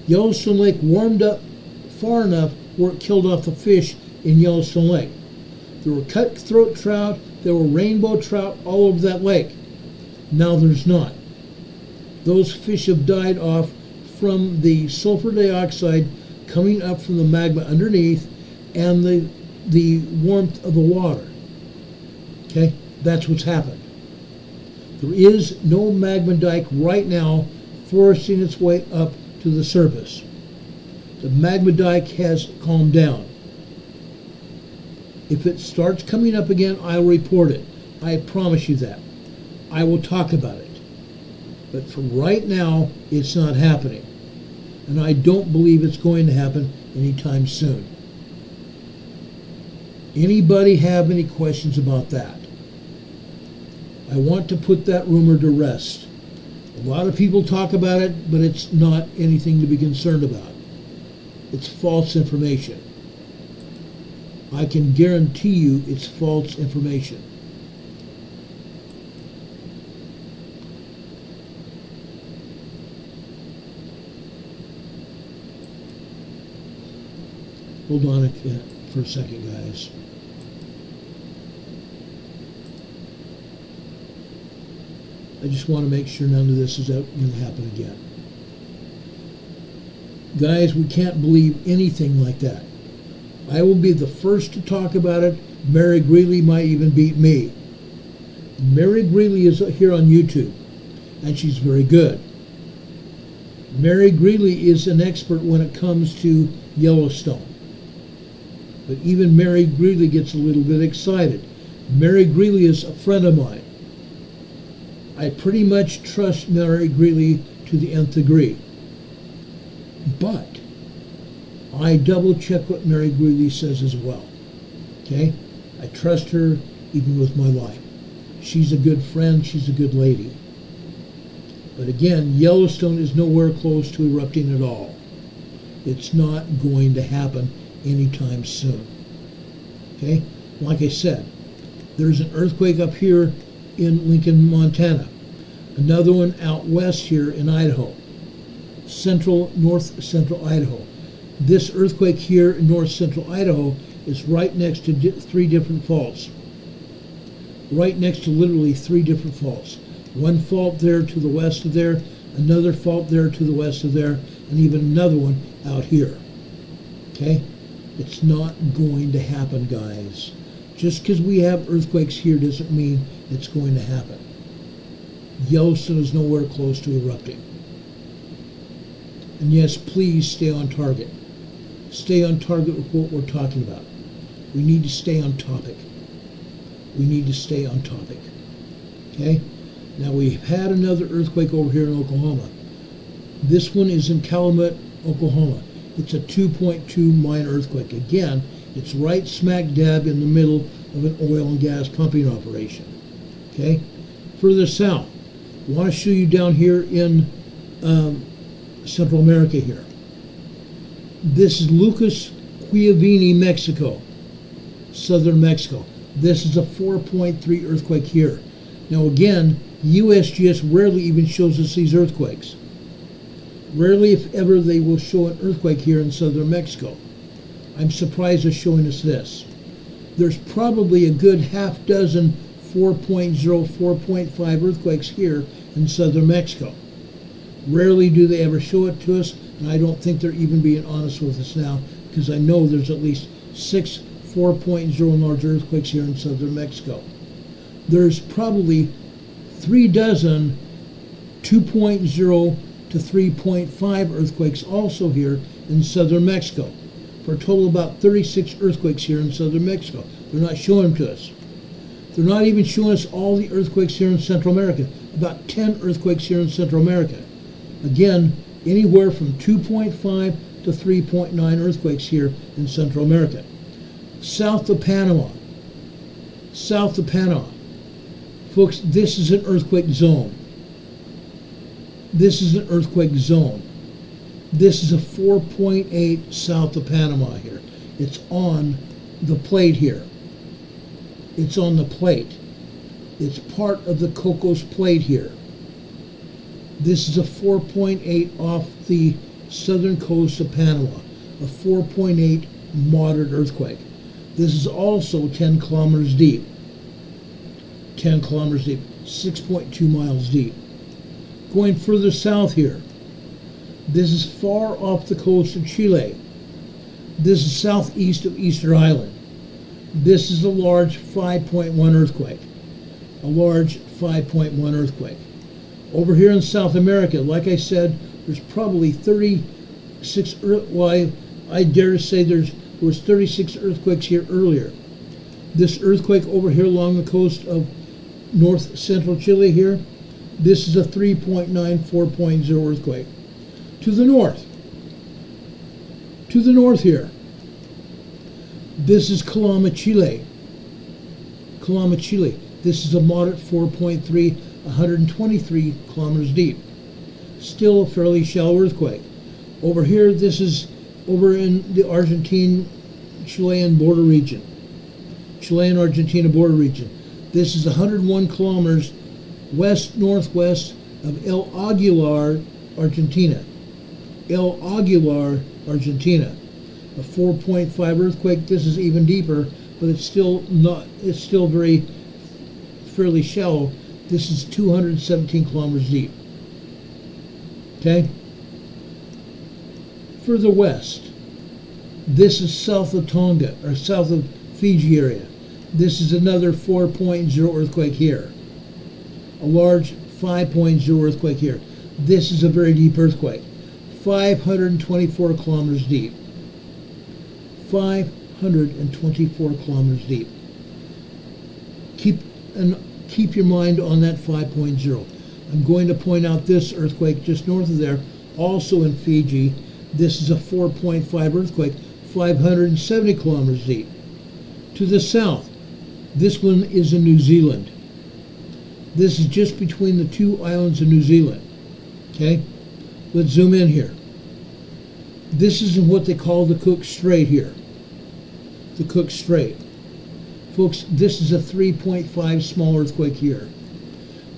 Yellowstone Lake warmed up far enough where it killed off the fish in Yellowstone Lake. There were cutthroat trout, there were rainbow trout all over that lake. Now there's not. Those fish have died off from the sulfur dioxide coming up from the magma underneath and the warmth of the water. Okay, that's what's happened. There is no magma dike right now forcing its way up to the surface. The magma dike has calmed down. If it starts coming up again, I'll report it. I promise you that. I will talk about it. But for right now, it's not happening. And I don't believe it's going to happen anytime soon. Anybody have any questions about that? I want to put that rumor to rest. A lot of people talk about it, but it's not anything to be concerned about. It's false information. I can guarantee you it's false information. Hold on for a second, guys. I just want to make sure none of this is going to happen again. Guys, we can't believe anything like that. I will be the first to talk about it. Mary Greeley might even beat me. Mary Greeley is here on YouTube, and she's very good. Mary Greeley is an expert when it comes to Yellowstone. But even Mary Greeley gets a little bit excited. Mary Greeley is a friend of mine. I pretty much trust Mary Greeley to the nth degree. But I double check what Mary Greeley says as well. Okay? I trust her even with my life. She's a good friend. She's a good lady. But again, Yellowstone is nowhere close to erupting at all. It's not going to happen anytime soon. Okay? Like I said, there's an earthquake up here in Lincoln, Montana. Another one out west here in Idaho. North central Idaho. This earthquake here in north central Idaho is right next to three different faults. Right next to literally three different faults. One fault there to the west of there, another fault there to the west of there, and even another one out here. Okay? It's not going to happen, guys. Just because we have earthquakes here doesn't mean it's going to happen. Yellowstone is nowhere close to erupting. And yes, please stay on target. Stay on target with what we're talking about. We need to stay on topic. We need to stay on topic. Okay? Now we've had another earthquake over here in Oklahoma. This one is in Calumet, Oklahoma. It's a 2.2 minor earthquake. Again, it's right smack dab in the middle of an oil and gas pumping operation. Okay? Further south, I want to show you down here in Central America here. This is Lucas Cuiavini, Mexico, southern Mexico. This is a 4.3 earthquake here. Now again, USGS rarely even shows us these earthquakes. Rarely, if ever, they will show an earthquake here in southern Mexico. I'm surprised they're showing us this. There's probably a good half dozen 4.0, 4.5 earthquakes here in southern Mexico. Rarely do they ever show it to us, and I don't think they're even being honest with us now, because I know there's at least 6 4.0 large earthquakes here in southern Mexico. There's probably 3 dozen 2.0 to 3.5 earthquakes also here in southern Mexico, for a total of about 36 earthquakes here in southern Mexico. They're not showing them to us. They're not even showing us all the earthquakes here in Central America, about 10 earthquakes here in Central America. Again, anywhere from 2.5 to 3.9 earthquakes here in Central America. South of Panama. South of Panama. Folks, this is an earthquake zone. This is an earthquake zone. This is a 4.8 south of Panama here. It's on the plate here. It's on the plate. It's part of the Cocos Plate here. This is a 4.8 off the southern coast of Panama, a 4.8 moderate earthquake. This is also 10 kilometers deep. 10 kilometers deep, 6.2 miles deep. Going further south here, this is far off the coast of Chile. This is southeast of Easter Island. This is a large 5.1 earthquake. A large 5.1 earthquake. Over here in South America, like I said, there's probably 36, well, I dare to say there was 36 earthquakes here earlier. This earthquake over here along the coast of north central Chile here, this is a 3.9, 4.0 earthquake. To the north here, this is Calama, Chile. Calama, Chile. This is a moderate 4.3, 123 kilometers deep. Still a fairly shallow earthquake. Over here, this is over in the Argentine-Chilean border region. Chilean-Argentina border region. This is 101 kilometers west-northwest of El Aguilar, Argentina. El Aguilar, Argentina. A 4.5 earthquake. This is even deeper, but it's still very fairly shallow. This is 217 kilometers deep. Okay? Further west, this is south of Tonga, or south of Fiji area. This is another 4.0 earthquake here. A large 5.0 earthquake here. This is a very deep earthquake. 524 kilometers deep. 524 kilometers deep. Keep your mind on that 5.0. I'm going to point out this earthquake just north of there, also in Fiji. This is a 4.5 earthquake, 570 kilometers deep. To the south, this one is in New Zealand. This is just between the 2 islands of New Zealand. Okay? Let's zoom in here. This is in what they call the Cook Strait here. The Cook Strait. Folks, this is a 3.5 small earthquake here.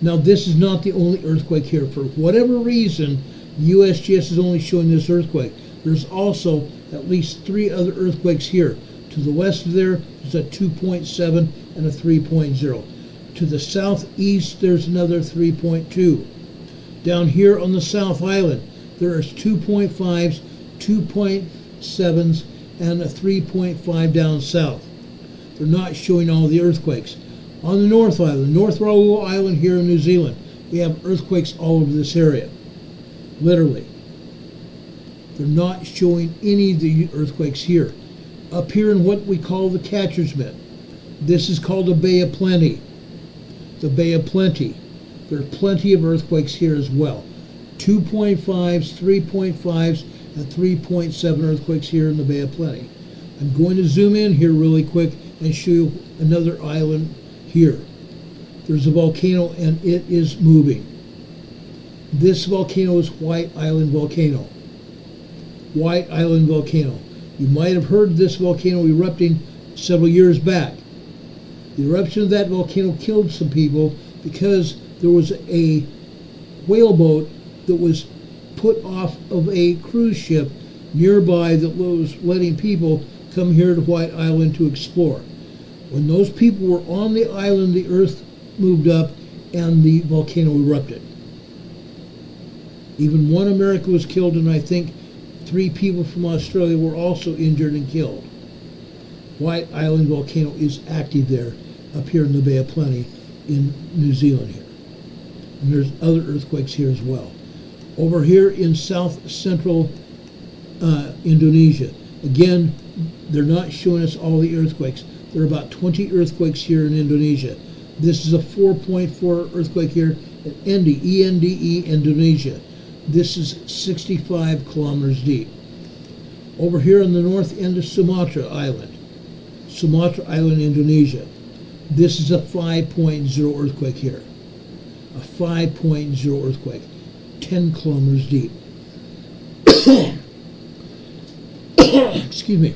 Now, this is not the only earthquake here. For whatever reason, USGS is only showing this earthquake. There's also at least 3 other earthquakes here. To the west of there, there's a 2.7 and a 3.0. To the southeast, there's another 3.2. Down here on the South Island, there's 2.5s, 2.7s, and a 3.5 down south. They're not showing all the earthquakes. On the North Island, North Raoul Island here in New Zealand, we have earthquakes all over this area. Literally. They're not showing any of the earthquakes here. Up here in what we call the Catcher's Mitt, this is called the Bay of Plenty. The Bay of Plenty. There are plenty of earthquakes here as well. 2.5s, 3.5s, and 3.7 earthquakes here in the Bay of Plenty. I'm going to zoom in here really quick and show you another island here. There's a volcano and it is moving. This volcano is White Island Volcano. White Island Volcano. You might have heard this volcano erupting several years back. The eruption of that volcano killed some people because there was a whaleboat that was put off of a cruise ship nearby that was letting people come here to White Island to explore. When those people were on the island, the earth moved up and the volcano erupted. Even one American was killed, and I think 3 people from Australia were also injured and killed. White Island Volcano is active there, up here in the Bay of Plenty in New Zealand here. And there's other earthquakes here as well. Over here in south central Indonesia, again, they're not showing us all the earthquakes. There are about 20 earthquakes here in Indonesia. This is a 4.4 earthquake here at ENDE, Indonesia. This is 65 kilometers deep. Over here on the north end of Sumatra Island, Indonesia. This is a 5.0 earthquake here. A 5.0 earthquake, 10 kilometers deep. Excuse me.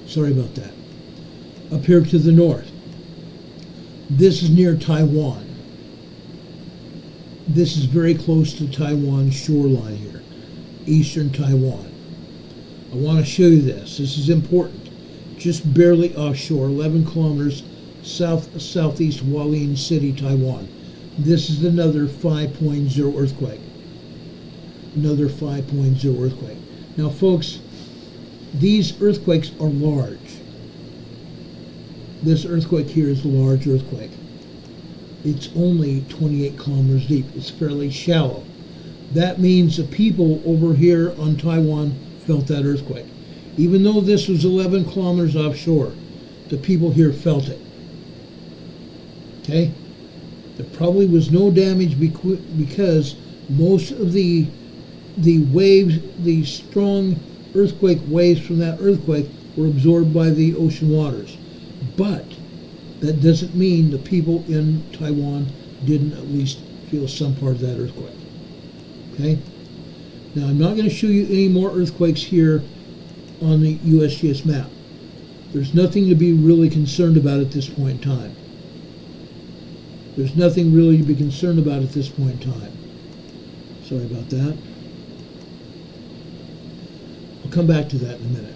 Sorry about that. Up here to the north. This is near Taiwan. This is very close to Taiwan shoreline here, eastern Taiwan. I want to show you this. This is important. Just barely offshore, 11 kilometers southeast Hualien City, Taiwan. This is another 5.0 earthquake. Another 5.0 earthquake. Now, folks, these earthquakes are large. This earthquake here is a large earthquake. It's only 28 kilometers deep. It's fairly shallow. That means the people over here on Taiwan felt that earthquake. Even though this was 11 kilometers offshore, the people here felt it. Okay? There probably was no damage because most of the waves, the strong earthquake waves from that earthquake were absorbed by the ocean waters. But that doesn't mean the people in Taiwan didn't at least feel some part of that earthquake. Okay? Now, I'm not going to show you any more earthquakes here on the USGS map. There's nothing to be really concerned about at this point in time. There's nothing really to be concerned about at this point in time. Sorry about that. I'll come back to that in a minute.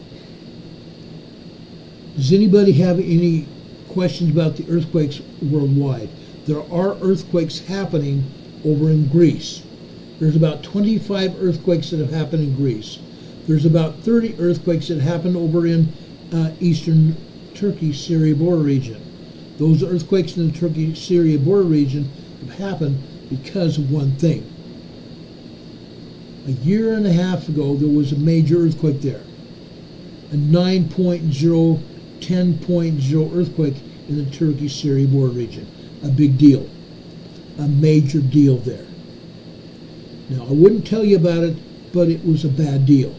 Does anybody have any questions about the earthquakes worldwide? There are earthquakes happening over in Greece. There's about 25 earthquakes that have happened in Greece. There's about 30 earthquakes that happened over in eastern Turkey-Syria border region. Those earthquakes in the Turkey-Syria border region have happened because of one thing. A year and a half ago, there was a major earthquake there. A 9.0, 10.0 earthquake in the Turkey-Syria border region. A big deal. A major deal there. Now, I wouldn't tell you about it, but it was a bad deal.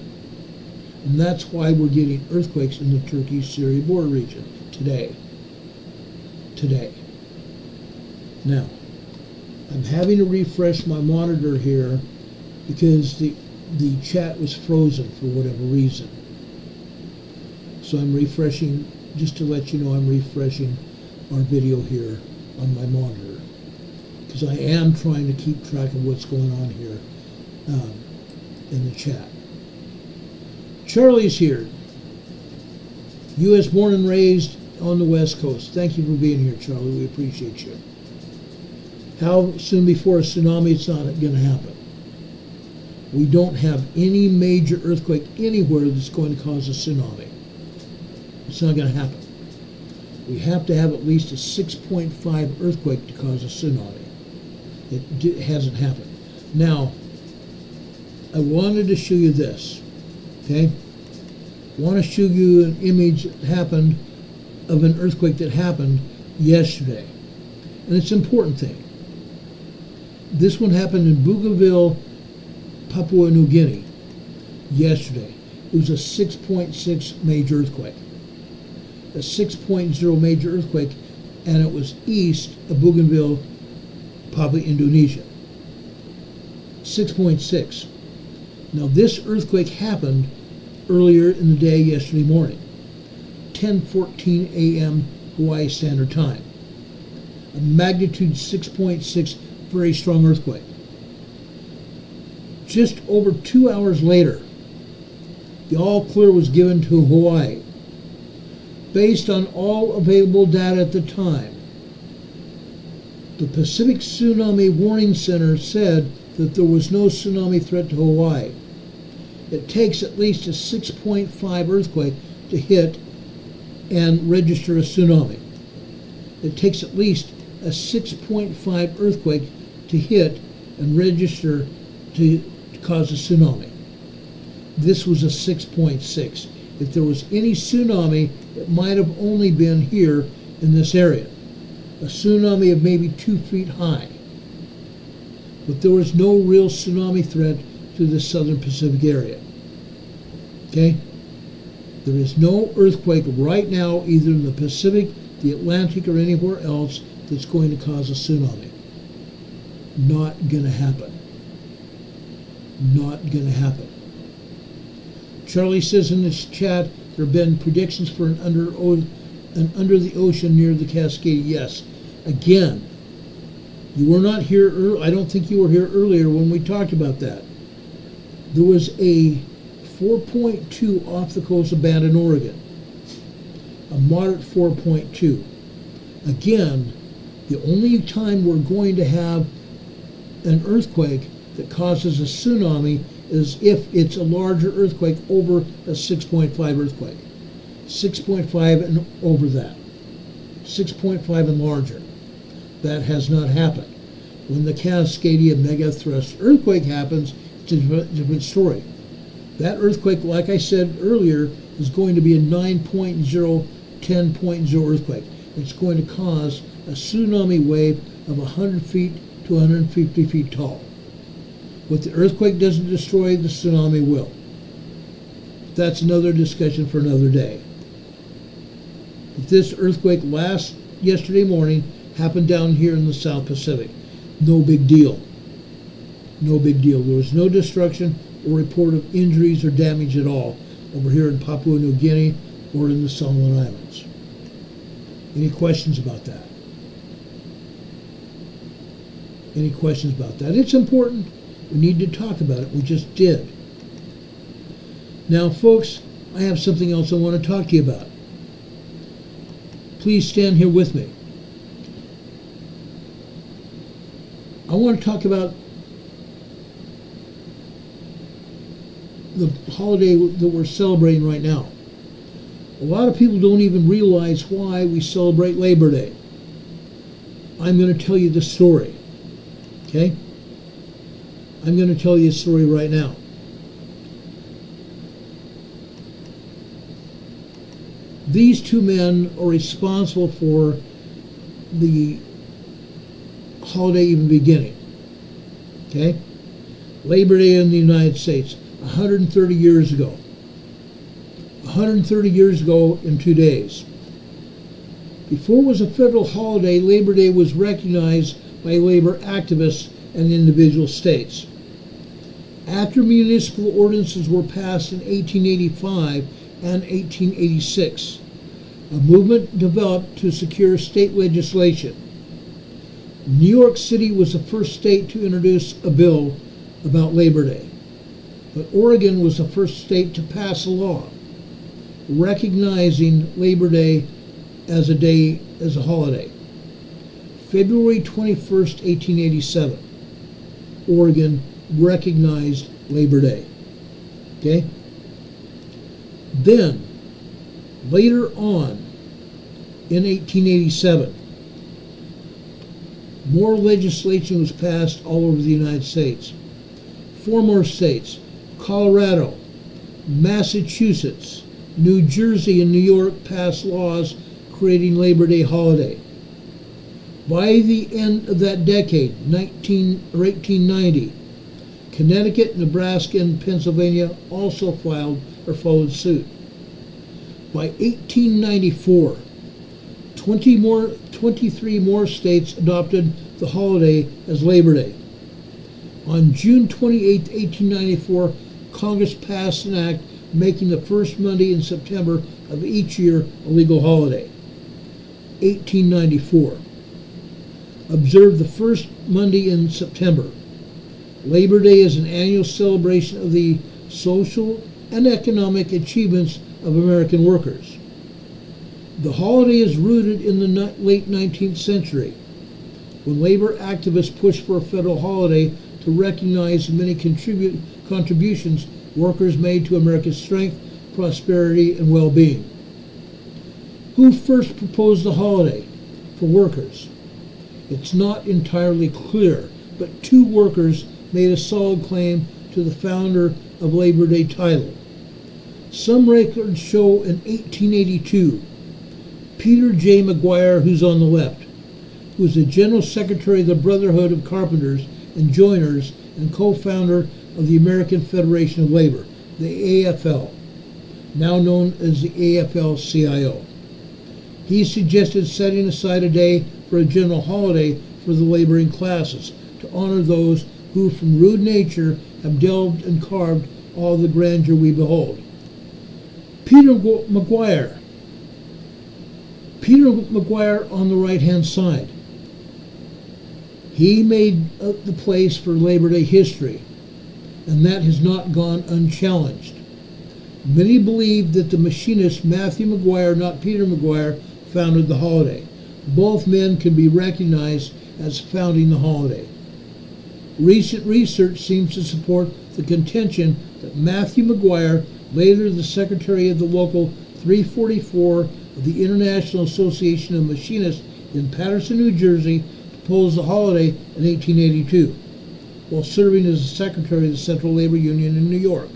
And that's why we're getting earthquakes in the Turkey-Syria border region today. Now, I'm having to refresh my monitor here because the chat was frozen for whatever reason. So I'm refreshing, just to let you know I'm refreshing our video here on my monitor. Because I am trying to keep track of what's going on here in the chat. Charlie's here. U.S. born and raised on the West Coast. Thank you for being here, Charlie. We appreciate you. How soon before a tsunami? It's not going to happen. We don't have any major earthquake anywhere that's going to cause a tsunami. It's not going to happen. We have to have at least a 6.5 earthquake to cause a tsunami. It hasn't happened. Now, I wanted to show you this. Okay? I want to show you an image that happened of an earthquake that happened yesterday. And it's an important thing. This one happened in Bougainville, Papua New Guinea, yesterday. It was a 6.6 major earthquake. a 6.0 major earthquake, and it was east of Bougainville, Papua, Indonesia. 6.6. Now this earthquake happened earlier in the day yesterday morning, 10:14 a.m. Hawaii Standard Time. A magnitude 6.6, very strong earthquake. Just over 2 hours later, the all clear was given to Hawaii. Based on all available data at the time, the Pacific Tsunami Warning Center said that there was no tsunami threat to Hawaii. It takes at least a 6.5 earthquake to hit and register a tsunami. It takes at least a 6.5 earthquake to hit and register to cause a tsunami. This was a 6.6. If there was any tsunami, it might have only been here in this area. A tsunami of maybe 2 feet high. But there was no real tsunami threat to the southern Pacific area. Okay? There is no earthquake right now, either in the Pacific, the Atlantic, or anywhere else that's going to cause a tsunami. Not going to happen. Not going to happen. Charlie says in this chat, there have been predictions for an under the ocean near the Cascadia. Yes. Again, you were not here I don't think you were here earlier when we talked about that. There was a 4.2 off the coast of Bend in Oregon. A moderate 4.2. Again, the only time we're going to have an earthquake that causes a tsunami is if it's a larger earthquake over a 6.5 earthquake. 6.5 and over that. 6.5 and larger. That has not happened. When the Cascadia megathrust earthquake happens, it's a different story. That earthquake, like I said earlier, is going to be a 9.0, 10.0 earthquake. It's going to cause a tsunami wave of 100 feet to 150 feet tall. What the earthquake doesn't destroy, the tsunami will. That's another discussion for another day. If this earthquake yesterday morning happened down here in the South Pacific, no big deal. No big deal. There was no destruction or report of injuries or damage at all over here in Papua New Guinea or in the Solomon Islands. Any questions about that? Any questions about that? It's important. We need to talk about it. We just did. Now, folks, I have something else I want to talk to you about. Please stand here with me. I want to talk about the holiday that we're celebrating right now. A lot of people don't even realize why we celebrate Labor Day. I'm going to tell you the story. Okay? I'm going to tell you a story right now. These two men are responsible for the holiday even beginning. Okay? Labor Day in the United States, 130 years ago. 130 years ago in 2 days. Before it was a federal holiday, Labor Day was recognized by labor activists and individual states. After municipal ordinances were passed in 1885 and 1886, a movement developed to secure state legislation. New York City was the first state to introduce a bill about Labor Day, but Oregon was the first state to pass a law recognizing Labor Day as a holiday. February 21st, 1887, Oregon recognized Labor Day. Okay? Then, later on, in 1887, more legislation was passed all over the United States. 4 more states, Colorado, Massachusetts, New Jersey, and New York passed laws creating Labor Day holiday. By the end of that decade, 1890, Connecticut, Nebraska, and Pennsylvania also followed suit. By 1894, 23 more states adopted the holiday as Labor Day. On June 28, 1894, Congress passed an act making the first Monday in September of each year a legal holiday. 1894. Observed the first Monday in September. Labor Day is an annual celebration of the social and economic achievements of American workers. The holiday is rooted in the late 19th century, when labor activists pushed for a federal holiday to recognize the many contributions workers made to America's strength, prosperity, and well-being. Who first proposed the holiday for workers? It's not entirely clear, but two workers made a solid claim to the founder of Labor Day title. Some records show in 1882, Peter J. McGuire, who's on the left, who was the General Secretary of the Brotherhood of Carpenters and Joiners and co-founder of the American Federation of Labor, the AFL, now known as the AFL-CIO. He suggested setting aside a day for a general holiday for the laboring classes to honor those who from rude nature have delved and carved all the grandeur we behold. Peter McGuire on the right-hand side. He made the place for Labor Day history, and that has not gone unchallenged. Many believe that the machinist Matthew McGuire, not Peter McGuire, founded the holiday. Both men can be recognized as founding the holiday. Recent research seems to support the contention that Matthew McGuire, later the secretary of the local 344 of the International Association of Machinists in Paterson, New Jersey, proposed the holiday in 1882, while serving as the secretary of the Central Labor Union in New York.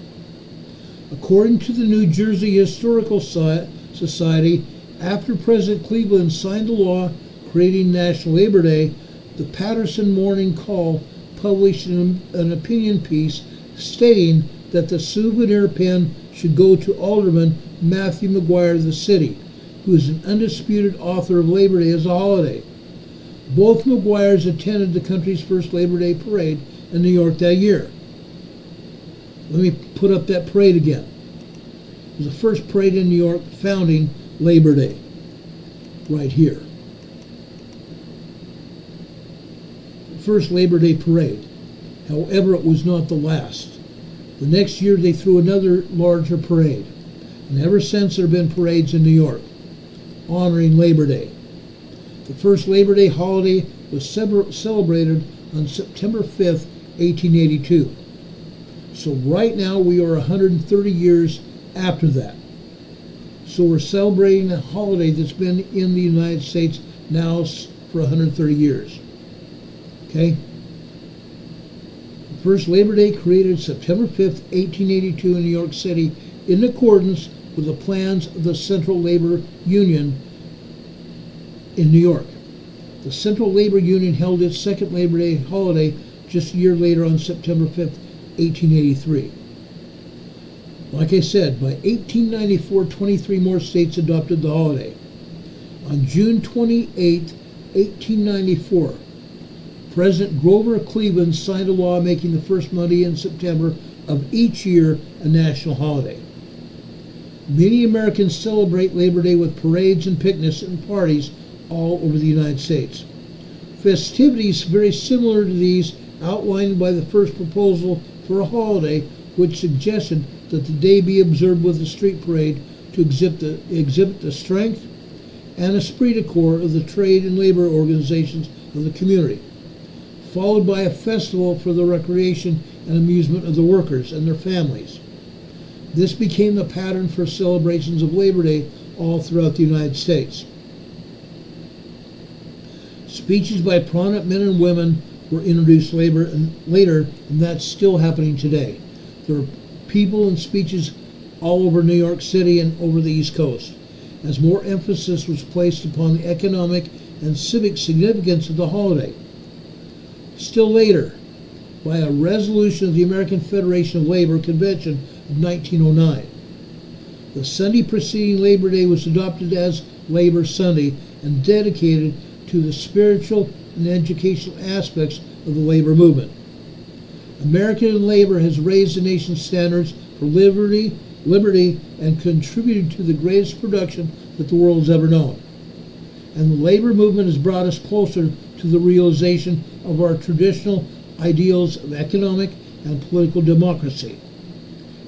According to the New Jersey Historical Society, after President Cleveland signed the law creating National Labor Day, the Paterson Morning Call published an opinion piece stating that the souvenir pin should go to Alderman Matthew McGuire of the city, who is an undisputed author of Labor Day as a holiday. Both McGuires attended the country's first Labor Day parade in New York that year. Let me put up that parade again. It was the first parade in New York founding Labor Day, right here. First Labor Day parade. However, it was not the last. The next year they threw another larger parade. And ever since there have been parades in New York honoring Labor Day. The first Labor Day holiday was celebrated on September 5th, 1882. So right now we are 130 years after that. So we're celebrating a holiday that's been in the United States now for 130 years. Okay? The first Labor Day created September 5th, 1882 in New York City in accordance with the plans of the Central Labor Union in New York. The Central Labor Union held its second Labor Day holiday just a year later on September 5th, 1883. Like I said, by 1894, 23 more states adopted the holiday. On June 28, 1894, President Grover Cleveland signed a law making the first Monday in September of each year a national holiday. Many Americans celebrate Labor Day with parades and picnics and parties all over the United States. Festivities very similar to these outlined by the first proposal for a holiday, which suggested that the day be observed with a street parade to exhibit the strength and esprit de corps of the trade and labor organizations of the community, followed by a festival for the recreation and amusement of the workers and their families. This became the pattern for celebrations of Labor Day all throughout the United States. Speeches by prominent men and women were introduced later, and that's still happening today. There are people and speeches all over New York City and over the East Coast, as more emphasis was placed upon the economic and civic significance of the holiday. Still later, by a resolution of the American Federation of Labor Convention of 1909, The Sunday preceding Labor Day was adopted as Labor Sunday and dedicated to the spiritual and educational aspects of the labor movement. American labor has raised the nation's standards for liberty, and contributed to the greatest production that the world has ever known. And the labor movement has brought us closer to the realization of our traditional ideals of economic and political democracy.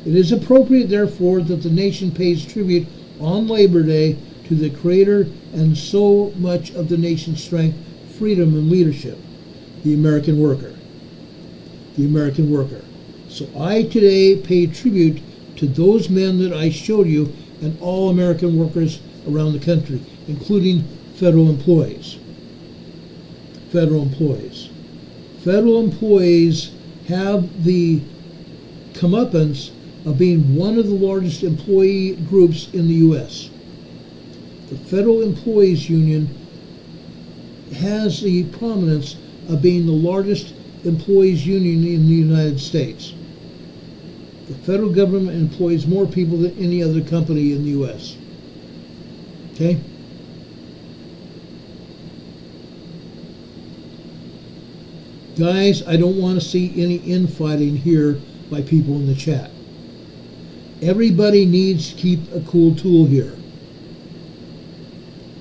It is appropriate, therefore, that the nation pays tribute on Labor Day to the creator and so much of the nation's strength, freedom, and leadership, the American worker. The American worker. So I today pay tribute to those men that I showed you and all American workers around the country, including federal employees. Federal employees. Federal employees have the comeuppance of being one of the largest employee groups in the U.S. The Federal Employees Union has the prominence of being the largest employees union in the United States. The federal government employs more people than any other company in the U.S. Okay? Guys, I don't want to see any infighting here by people in the chat. Everybody needs to keep a cool tool here.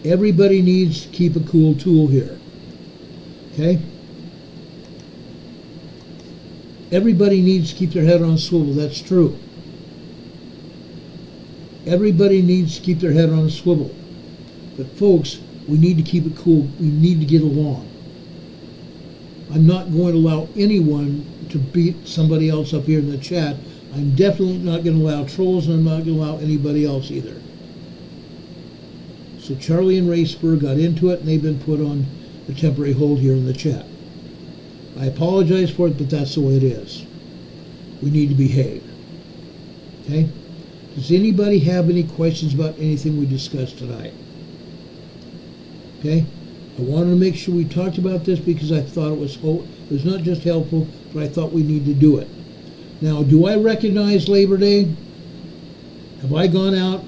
Everybody needs to keep a cool tool here. Okay? Everybody needs to keep their head on a swivel. That's true. Everybody needs to keep their head on a swivel. But folks, we need to keep it cool. We need to get along. I'm not going to allow anyone to beat somebody else up here in the chat. I'm definitely not going to allow trolls, and I'm not going to allow anybody else either. So Charlie and Raceburg got into it, and they've been put on a temporary hold here in the chat. I apologize for it, but that's the way it is. We need to behave. Okay? Does anybody have any questions about anything we discussed tonight? Okay? I wanted to make sure we talked about this because I thought it was not just helpful, but I thought we need to do it. Now, do I recognize Labor Day? Have I gone out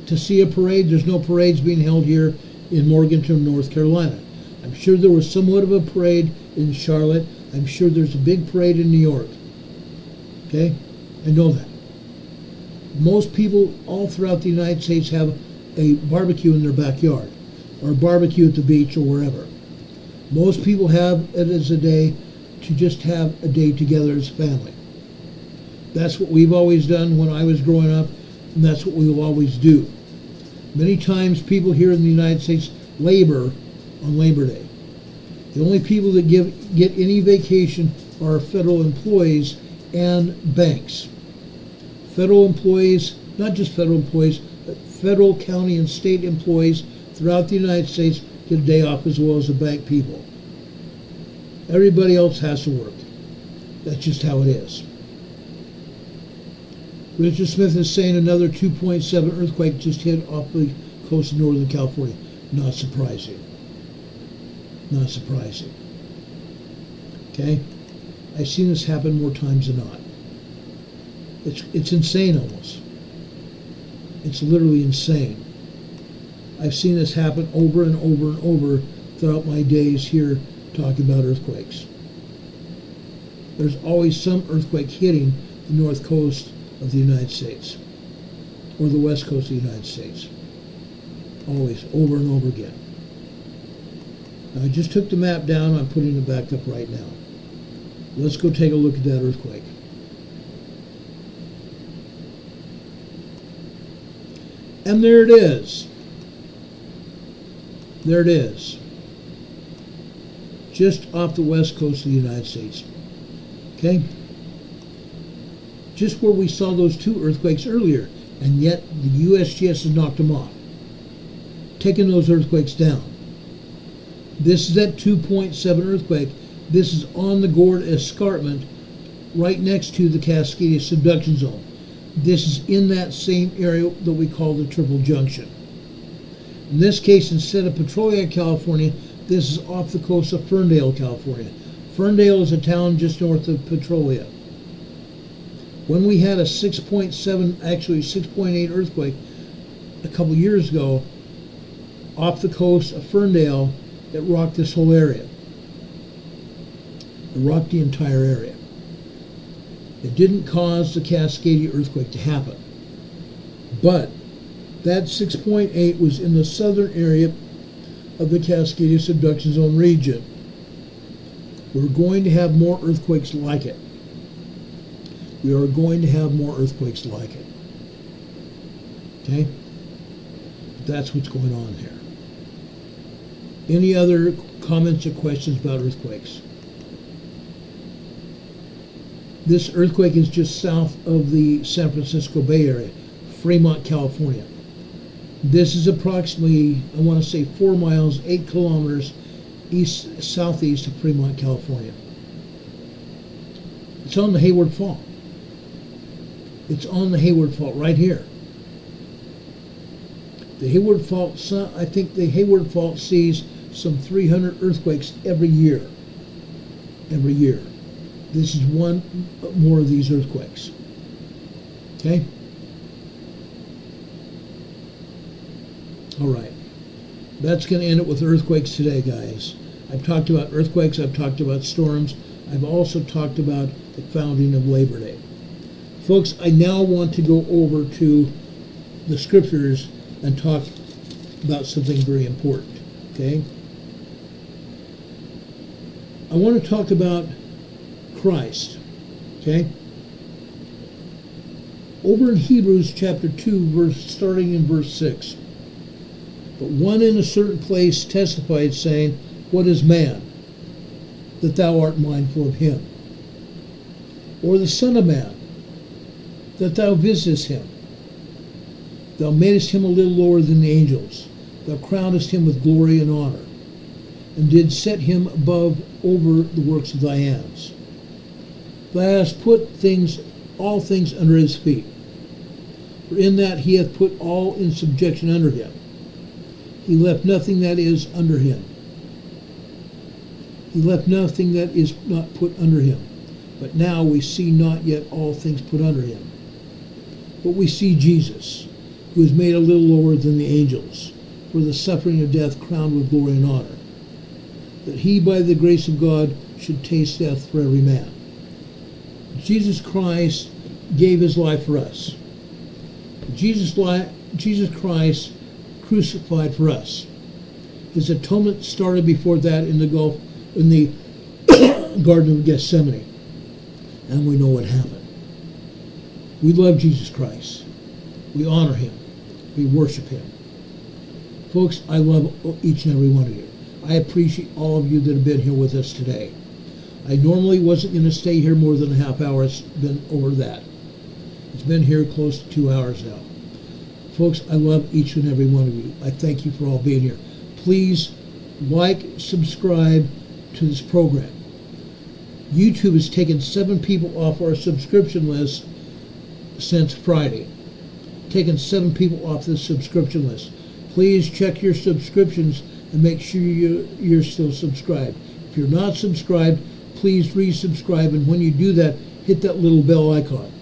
to see a parade? There's no parades being held here in Morganton, North Carolina. I'm sure there was somewhat of a parade in Charlotte. I'm sure there's a big parade in New York. Okay? I know that. Most people all throughout the United States have a barbecue in their backyard, or a barbecue at the beach, or wherever. Most people have it as a day to just have a day together as a family. That's what we've always done when I was growing up, and that's what we will always do. Many times people here in the United States labor on Labor Day. The only people that get any vacation are federal employees and banks. Federal employees, not just federal employees, but federal, county, and state employees throughout the United States get a day off, as well as the bank people. Everybody else has to work. That's just how it is. Richard Smith is saying another 2.7 earthquake just hit off the coast of Northern California. Not surprising. Not surprising. Okay? I've seen this happen more times than not. It's insane almost. It's literally insane. I've seen this happen over and over and over throughout my days here talking about earthquakes. There's always some earthquake hitting the north coast of the United States, or the west coast of the United States. Always, over and over again. Now, I just took the map down. I'm putting it back up right now. Let's go take a look at that earthquake. And there it is. There it is. Just off the west coast of the United States. Okay? Just where we saw those two earthquakes earlier, and yet the USGS has knocked them off, taking those earthquakes down. This is that 2.7 earthquake. This is on the Gourd Escarpment, right next to the Cascadia subduction zone. This is in that same area that we call the Triple Junction. In this case, instead of Petrolia, California, this is off the coast of Ferndale, California. Ferndale is a town just north of Petrolia. When we had a 6.7, actually 6.8 earthquake a couple years ago off the coast of Ferndale, it rocked this whole area. It rocked the entire area. It didn't cause the Cascadia earthquake to happen. But that 6.8 was in the southern area of the Cascadia subduction zone region. We're going to have more earthquakes like it. We are going to have more earthquakes like it. Okay? That's what's going on here. Any other comments or questions about earthquakes? This earthquake is just south of the San Francisco Bay Area, Fremont, California. This is approximately, I want to say 4 miles, 8 kilometers southeast of Fremont, California. It's on the Hayward Fault. It's on the Hayward Fault right here. The Hayward Fault, I think the Hayward Fault sees some 300 earthquakes every year. Every year. This is one more of these earthquakes. Okay? All right. That's going to end it with earthquakes today, guys. I've talked about earthquakes. I've talked about storms. I've also talked about the founding of Labor Day. Folks, I now want to go over to the scriptures and talk about something very important. Okay? I want to talk about Christ. Okay? Over in Hebrews chapter 2, starting in verse 6. But one in a certain place testified, saying, What is man, that thou art mindful of him? Or the Son of Man, that thou visitest him? Thou madest him a little lower than the angels. Thou crownest him with glory and honor, and did set him above over the works of thy hands. Thou hast put all things under his feet. For in that he hath put all in subjection under him. He left nothing that is under him. He left nothing that is not put under him. But now we see not yet all things put under him. But we see Jesus, who is made a little lower than the angels, for the suffering of death crowned with glory and honor, that he by the grace of God should taste death for every man. Jesus Christ gave his life for us. Jesus Christ crucified for us. His atonement started before that in the Garden of Gethsemane. And we know what happened. We love Jesus Christ. We honor him. We worship him. Folks, I love each and every one of you. I appreciate all of you that have been here with us today. I normally wasn't going to stay here more than a half hour. It's been over that. It's been here close to 2 hours now. Folks, I love each and every one of you. I thank you for all being here. Please like, subscribe to this program. YouTube has taken 7 people off our subscription list since Friday. Taken 7 people off the subscription list. Please check your subscriptions and make sure you're still subscribed. If you're not subscribed, please resubscribe, and when you do that, hit that little bell icon.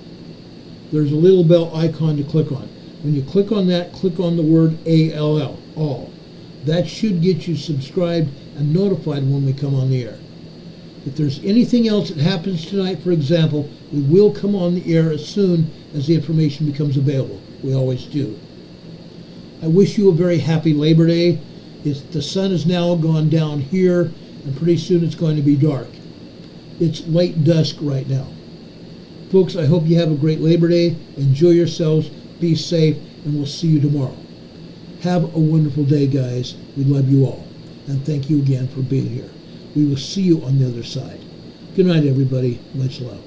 There's a little bell icon to click on. When you click on that, click on the word ALL, all. That should get you subscribed and notified when we come on the air. If there's anything else that happens tonight, for example, we will come on the air as soon as the information becomes available. We always do. I wish you a very happy Labor Day. The sun has now gone down here, and pretty soon it's going to be dark. It's late dusk right now. Folks, I hope you have a great Labor Day. Enjoy yourselves. Be safe, and we'll see you tomorrow. Have a wonderful day, guys. We love you all. And thank you again for being here. We will see you on the other side. Good night, everybody. Much love.